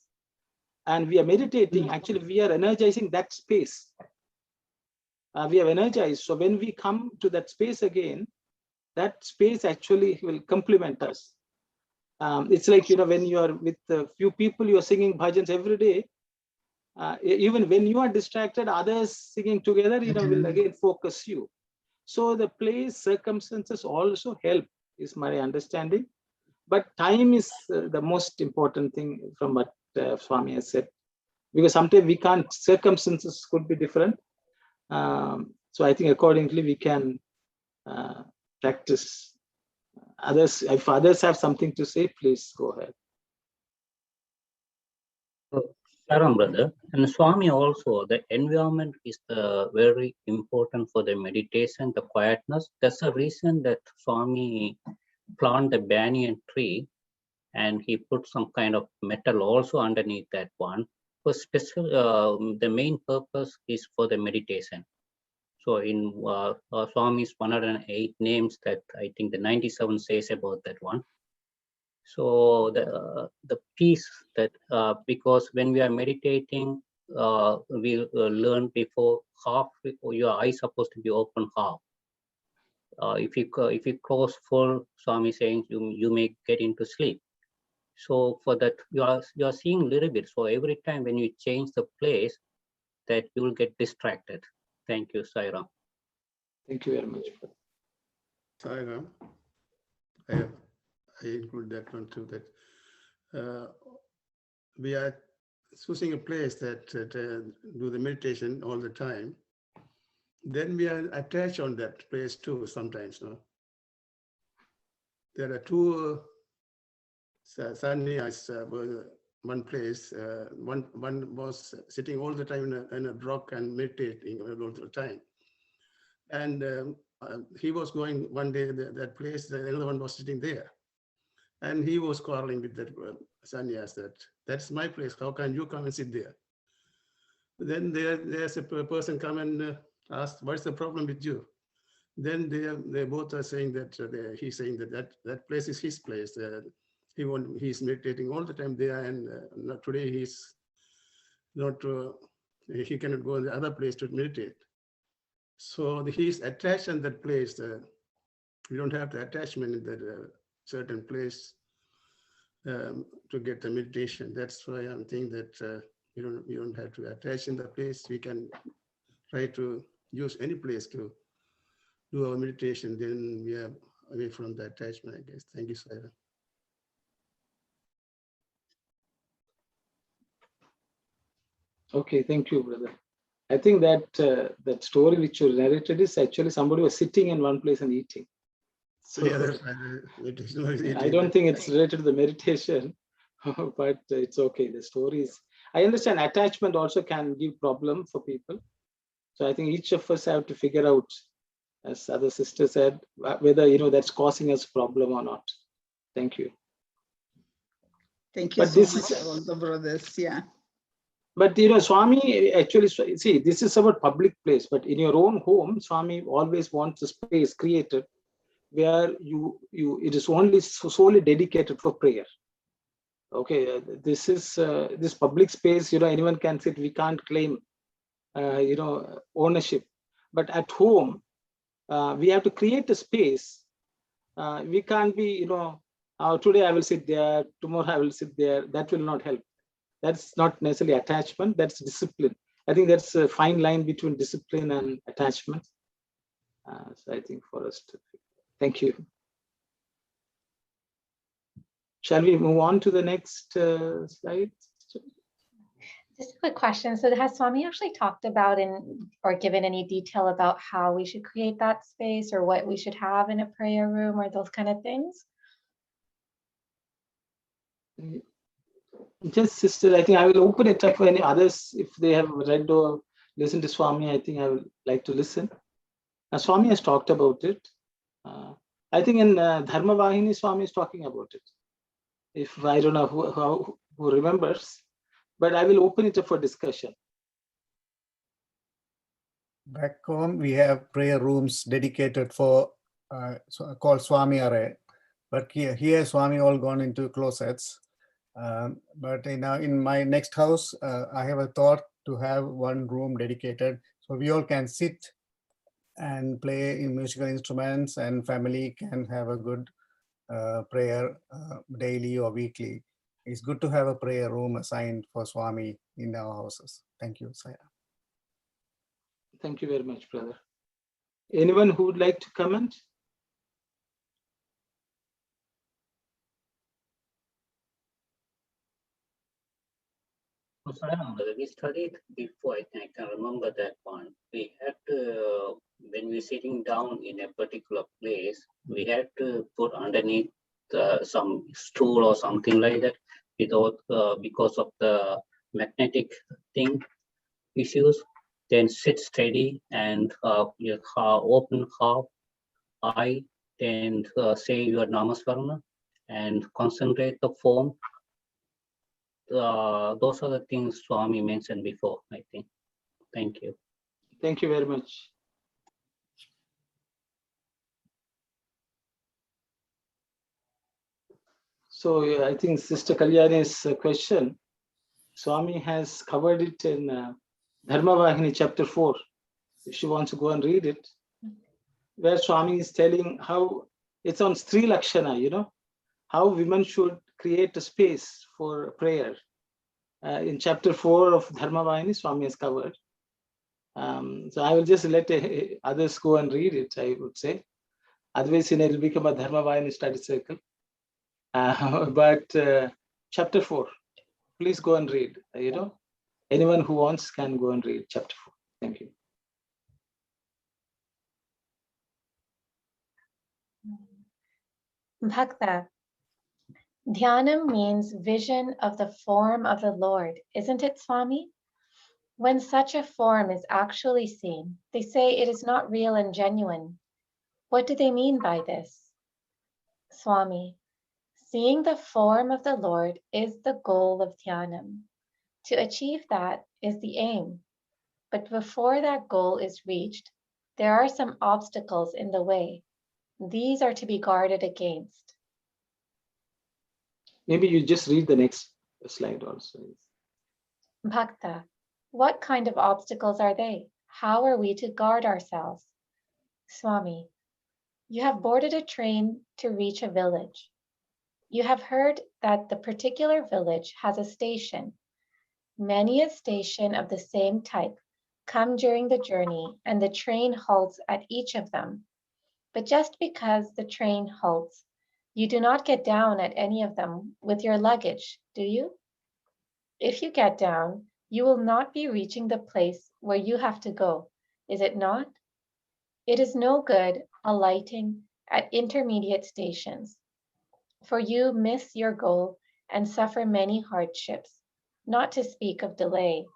and we are meditating, actually we are energizing that space. We have energized. So when we come to that space again, that space actually will complement us. It's like, when you are with a few people, you are singing bhajans every day. Even when you are distracted, others singing together, will again focus you. So the place, circumstances also help, is my understanding. But time is the most important thing from what Swami has said, because sometimes we can't, circumstances could be different. So I think accordingly we can practice. Others, if others have something to say, please go ahead. Saram, brother, and Swami also, the environment is very important for the meditation, the quietness. That's the reason that Swami planted the banyan tree, and he put some kind of metal also underneath that one. For the main purpose is for the meditation. So in Swami's 108 names, that I think the 97 says about that one. So the peace that, because when we are meditating, we learn before half, your eyes supposed to be open half. If you close full, Swami saying you may get into sleep. So for that, you are seeing a little bit. So every time when you change the place, that you will get distracted. Thank you, Sairam. Thank you very much. Sairam, I include that one too, that we are choosing a place that do the meditation all the time. Then we are attached on that place too sometimes. No? There are two sannyas, one place, one was sitting all the time in a rock and meditating all the time. And he was going one day that place, the other one was sitting there. And he was quarreling with that sannyas that's my place, how can you come and sit there? Then there's a person come and ask, what's the problem with you? Then they both are saying that he's saying that place is his place. He's meditating all the time there, and today he's not, he cannot go in the other place to meditate. So he's attached in that place. You don't have the attachment in that certain place to get the meditation. That's why I'm thinking that you don't have to attach in the place. We can try to use any place to do our meditation, then we are away from the attachment, I guess. Thank you, Saira. Okay, thank you, brother. I think that that story which you narrated is actually somebody was sitting in one place and eating. So Yeah, that's right. Meditation was I eating. don't think it's related to the meditation, but it's okay. The story is, I understand attachment also can give problem for people. So I think each of us have to figure out, as other sister said, whether, you know, that's causing us problem or not. Thank you. Thank you But so this much, is, all the brothers. Yeah. but you know, Swami actually, see, this is about public place, but in your own home, Swami always wants a space created where it is only solely dedicated for prayer. Okay, this is this public space, you know, anyone can sit, we can't claim you know, ownership. But at home, we have to create a space. We can't be, you know, today I will sit there, tomorrow I will sit there. That will not help. That's not necessarily attachment, that's discipline. I think that's a fine line between discipline and attachment. So I think for us to, thank you. Shall we move on to the next slide? Just a quick question. So has Swami actually talked about or given any detail about how we should create that space or what we should have in a prayer room or those kind of things? Just sister, I think I will open it up for any others. If they have read or listened to Swami, I think I would like to listen. Swami has talked about it. I think in Dharma Vahini, Swami is talking about it. If I don't know who remembers, but I will open it up for discussion. Back home, we have prayer rooms dedicated for called Swami Array. But here Swami all gone into closets. But in my next house, I have a thought to have one room dedicated so we all can sit and play in musical instruments, and family can have a good prayer daily or weekly. It's good to have a prayer room assigned for Swami in our houses. Thank you, Saya. Thank you very much, brother. Anyone who would like to comment? We studied before, I think I can remember that one. We had to, when we're sitting down in a particular place, we had to put underneath some stool or something like that, without because of the magnetic thing issues. Then sit steady and open half eye, and say your Namasvarana and concentrate the form. Those are the things Swami mentioned before, I think. Thank you. Thank you very much. So I think Sister Kalyani's question, Swami has covered it in Dharma Vahini chapter 4. If she wants to go and read it, where Swami is telling how it's on Stri Lakshana, you know, how women should create a space for prayer. In chapter 4 of Dharma Vahini, Swami has covered. So I will just let others go and read it, I would say. Otherwise, it will become a Dharma Vahini study circle. But chapter 4, please go and read. You know, anyone who wants can go and read chapter 4. Thank you. Bhakta. Dhyanam means vision of the form of the Lord, isn't it, Swami? When such a form is actually seen, they say it is not real and genuine. What do they mean by this? Swami, seeing the form of the Lord is the goal of Dhyanam. To achieve that is the aim. But before that goal is reached, there are some obstacles in the way. These are to be guarded against. Maybe you just read the next slide also. Bhakta, what kind of obstacles are they? How are we to guard ourselves? Swami, you have boarded a train to reach a village. You have heard that the particular village has a station. Many a station of the same type come during the journey, and the train halts at each of them But just because the train halts, you do not get down at any of them with your luggage, do you? If you get down, you will not be reaching the place where you have to go, is it not? It is no good alighting at intermediate stations, for you miss your goal and suffer many hardships, not to speak of delay.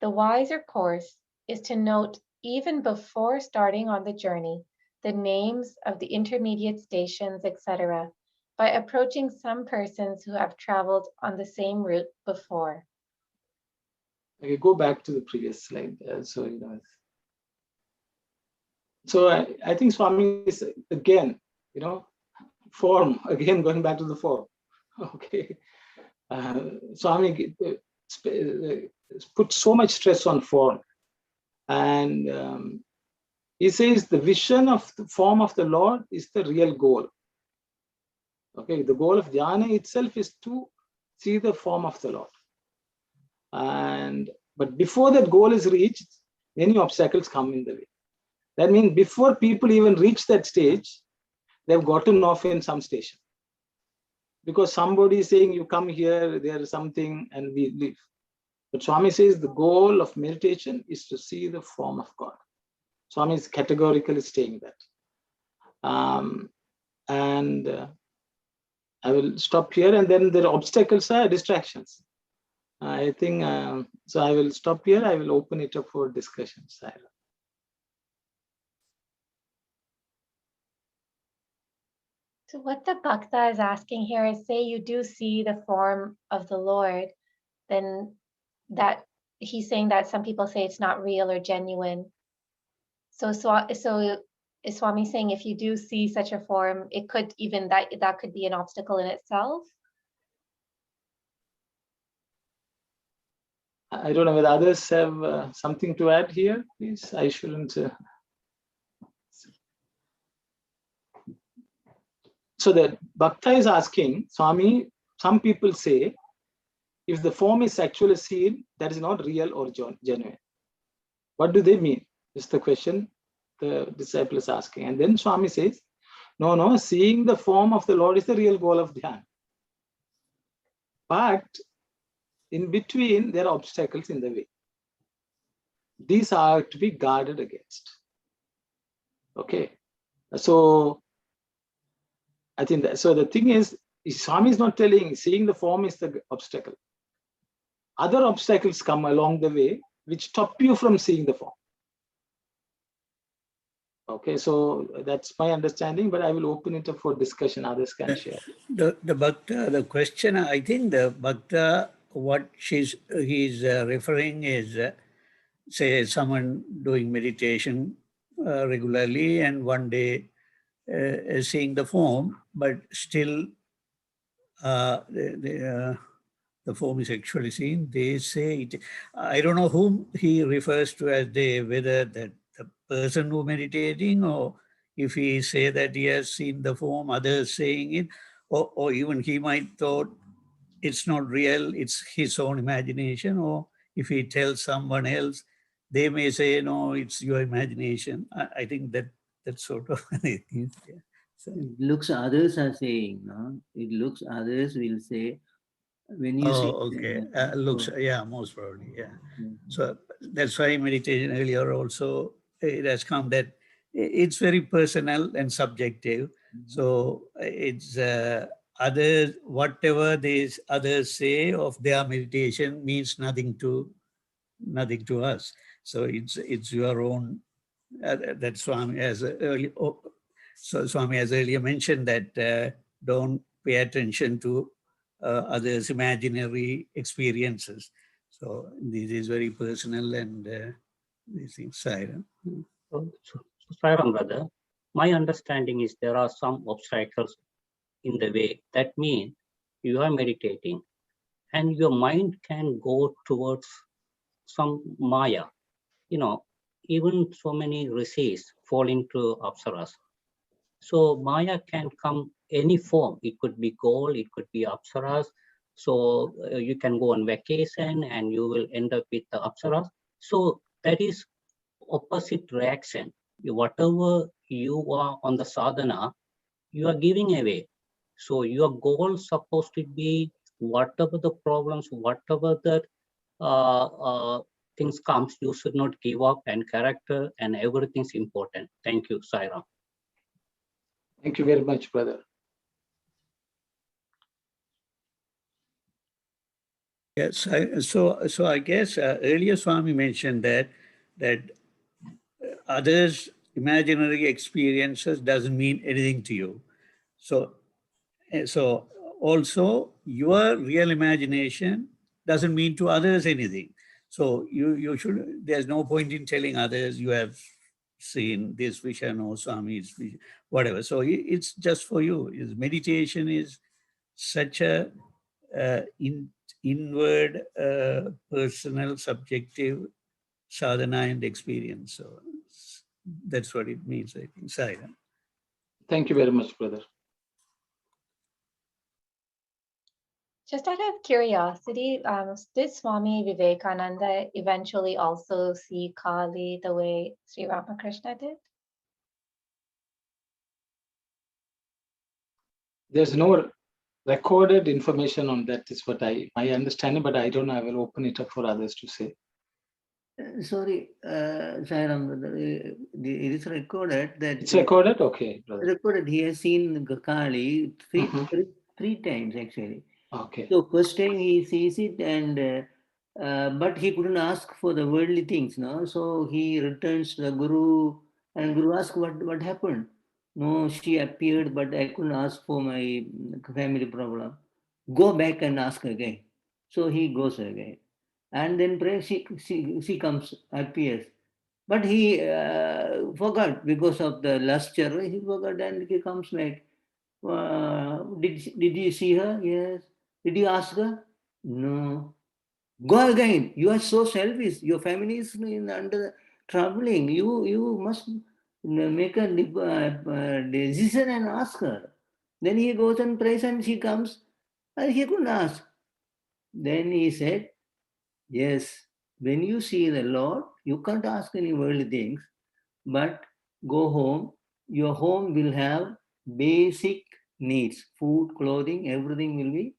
The wiser course is to note even before starting on the journey the names of the intermediate stations, etc., by approaching some persons who have traveled on the same route before. Okay, go back to the previous slide. So I think Swami is again, form, again going back to the form. Okay. Swami put so much stress on form. And he says the vision of the form of the Lord is the real goal. Okay, the goal of dhyana itself is to see the form of the Lord. But before that goal is reached, many obstacles come in the way. That means before people even reach that stage, they've gotten off in some station. Because somebody is saying, you come here, there is something, and we leave. But Swami says the goal of meditation is to see the form of God. Swami is categorically saying that. I will stop here, and then the obstacles are distractions. I think, so I will stop here. I will open it up for discussion. So what the Bhakta is asking here is, say you do see the form of the Lord, then that he's saying that some people say it's not real or genuine. So is Swami saying if you do see such a form, it could even that could be an obstacle in itself? I don't know whether others have something to add here, please. I shouldn't. So the Bhakta is asking, Swami, some people say, if the form is actually seen, that is not real or genuine. What do they mean? Is the question the disciple is asking. And then Swami says, no, seeing the form of the Lord is the real goal of Dhyana. But in between, there are obstacles in the way. These are to be guarded against. Okay. So I think that, so the thing is, Swami is not telling seeing the form is the obstacle. Other obstacles come along the way which stop you from seeing the form. Okay, so that's my understanding, but I will open it up for discussion. Others can share. The Bhakta, the question, I think the Bhakta, what he's referring is, say, someone doing meditation regularly and one day seeing the form, but still the form is actually seen. They say it. I don't know whom he refers to as they, whether that the person who meditating, or if he say that he has seen the form, others saying it, or even he might thought it's not real, it's his own imagination, or if he tells someone else, they may say, no, it's your imagination. I think that's sort of thing. Yeah. So, it looks others are saying, no? It looks others will say, when you see. okay. Looks, yeah, most probably, yeah. Mm-hmm. So that's why meditation earlier also, it has come that it's very personal and subjective. Mm-hmm. So it's others, whatever these others say of their meditation means nothing to us. So it's your own. That Swami has earlier. So Swami has earlier mentioned that don't pay attention to others' imaginary experiences. So this is very personal and this is silent. So, Sairam brother, my understanding is there are some obstacles in the way. That means you are meditating and your mind can go towards some Maya. Even so many rishis fall into apsaras. So Maya can come any form. It could be gold, it could be apsaras. So you can go on vacation and you will end up with the apsaras. So that is opposite reaction. Whatever you are on the sadhana, you are giving away. So your goal is supposed to be whatever the problems, whatever the things comes, you should not give up, and character and everything's important. Thank you, Sairam. Thank you very much, brother. Yes, so I guess earlier Swami mentioned that others' imaginary experiences doesn't mean anything to you. So also your real imagination doesn't mean to others anything. So you should. There's no point in telling others you have seen this vision or Swami's vision, whatever. So it's just for you. Meditation is such a inward, personal, subjective sadhana and experience. So that's what it means, I think. Sai. Thank you very much, brother. Just out of curiosity, did Swami Vivekananda eventually also see Kali the way Sri Ramakrishna did? There's no recorded information on that, is what my understanding, but I don't know. I will open it up for others to say. Sorry, Sairam, it is recorded that. It's recorded? Okay, brother. Recorded, he has seen Kali three times actually. Okay. So first time he sees it, and but he couldn't ask for the worldly things, no. So he returns to the Guru, and Guru asks what happened. No, she appeared, but I couldn't ask for my family problem. Go back and ask again. So he goes again, and then she comes, appears. But he forgot because of the luster. He forgot, and he comes back. Did you see her? Yes. Did you ask her? No. Go again. You are so selfish. Your family is under troubling. You must make a decision and ask her. Then he goes and prays, and she comes, and he couldn't ask. Then he said, yes, when you see the Lord, you can't ask any worldly things, but go home. Your home will have basic needs, food, clothing, everything will be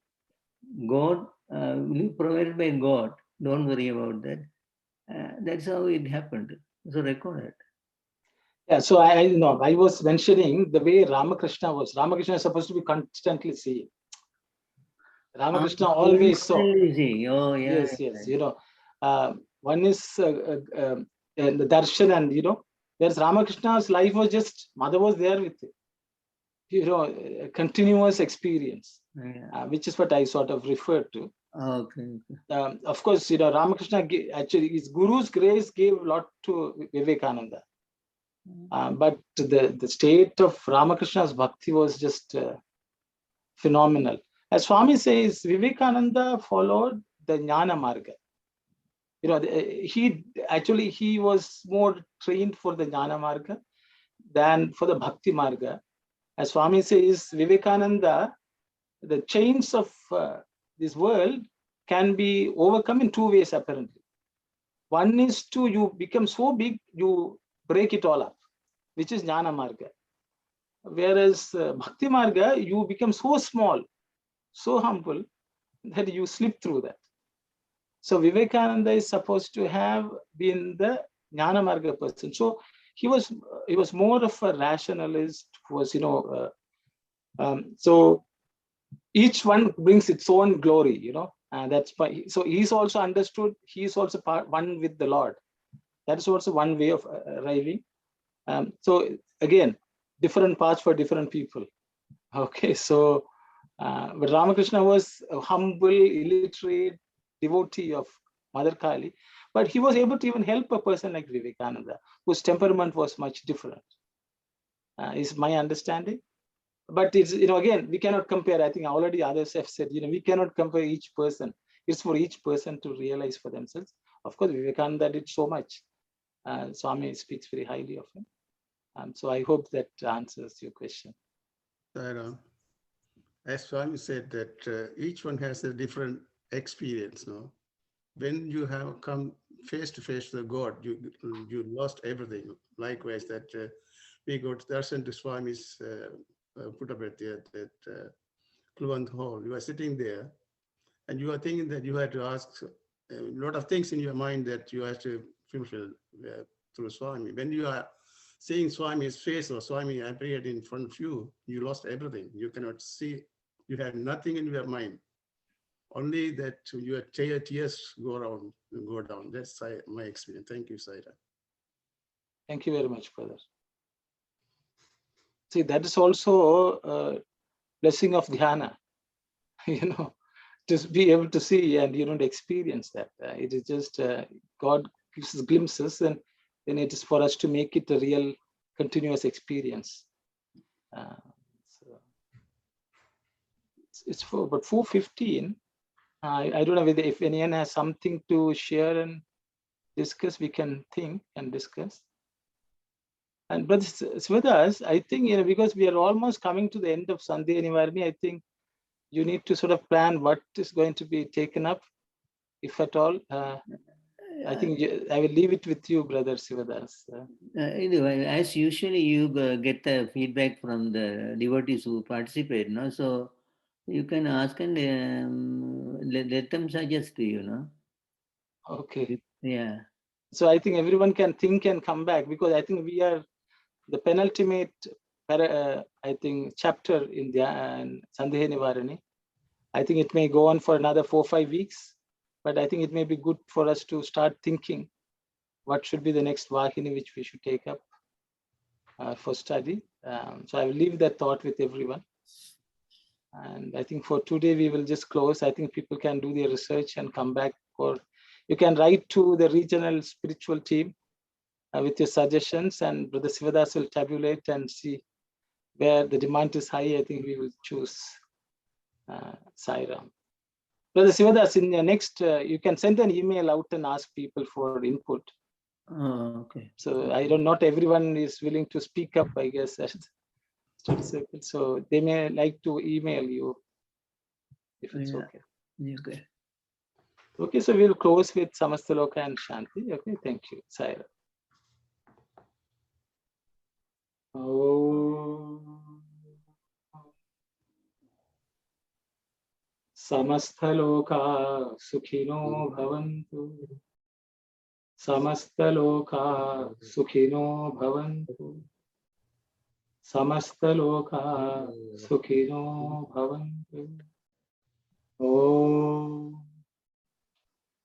God, will be provided by God. Don't worry about that. That's how it happened. So recorded. Yeah, so I know I was mentioning the way Ramakrishna was. Ramakrishna is supposed to be constantly seeing. Ramakrishna always saw. Oh, yeah. Yes. You know, one is the darshan, and whereas Ramakrishna's life was just mother was there with him. A continuous experience, which is what I sort of referred to. Okay. Of course, Ramakrishna actually his Guru's grace gave a lot to Vivekananda. But the state of Ramakrishna's bhakti was just phenomenal. As Swami says, Vivekananda followed the Jnana Marga. He was more trained for the Jnana Marga than for the Bhakti Marga. As Swami says, Vivekananda, the chains of this world can be overcome in two ways, apparently. One is you become so big, you break it all up, which is Jnana Marga. Whereas Bhakti Marga, you become so small, so humble, that you slip through that. So Vivekananda is supposed to have been the Jnana Marga person. So he was more of a rationalist, so each one brings its own glory, and that's why. So he's also understood, he's also one with the Lord. That is also one way of arriving. So again, different paths for different people. Okay, so but Ramakrishna was a humble, illiterate devotee of Mother Kali, but he was able to even help a person like Vivekananda, whose temperament was much different. Is my understanding. But it's, again, we cannot compare. I think already others have said, we cannot compare each person. It's for each person to realize for themselves. Of course, Vivekananda did so much. Swami speaks very highly of him. So I hope that answers your question. As Swami said that each one has a different experience. No, when you have come face to face with God, you lost everything. Likewise, that we got darshan to Swami's put up at that Kluwant Hall. You are sitting there and you are thinking that you had to ask a lot of things in your mind that you have to fulfill through Swami. When you are seeing Swami's face or Swami appeared in front of you, you lost everything. You cannot see, you had nothing in your mind. Only that your tears go down. That's my experience. Thank you, Saira. Thank you very much, brother. See, that is also a blessing of dhyana, to be able to see and experience that. It is just God gives us glimpses, and then it is for us to make it a real, continuous experience. So it's for about 4:15. I don't know whether if anyone has something to share and discuss, we can think and discuss. And but it's with us, I think, because we are almost coming to the end of Sandeha Nivarini, I think you need to sort of plan what is going to be taken up, if at all. I think I will leave it with you, Brother Sivadas. Anyway, as usually, you get the feedback from the devotees who participate, no? So you can ask and let them suggest to you, Okay. Yeah. So I think everyone can think and come back, because I think we are the penultimate, I think, chapter in the Sandeha Nivarini. I think it may go on for another 4 or 5 weeks, but I think it may be good for us to start thinking what should be the next Vahini which we should take up for study. So I will leave that thought with everyone. And I think for today, we will just close. I think people can do their research and come back, or you can write to the regional spiritual team with your suggestions, and Brother Sivadas will tabulate and see where the demand is high. I think we will choose Sairam. Brother Sivadas, in your next, you can send an email out and ask people for input. Oh, okay. So I don't, not everyone is willing to speak up, I guess. So they may like to email you if it's okay. Okay. Okay, so we'll close with Samastaloka and Shanti. Okay, thank you. Saira. Samastaloka Sukhino Bhavantu. Samastaloka Sukhino Bhavantu. Samastaloka Sukhino Bhavantu. Om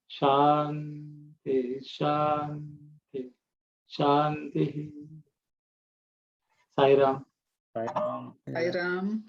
Shanti Shanti Shanti. Sairam. Sairam. Sai Ram.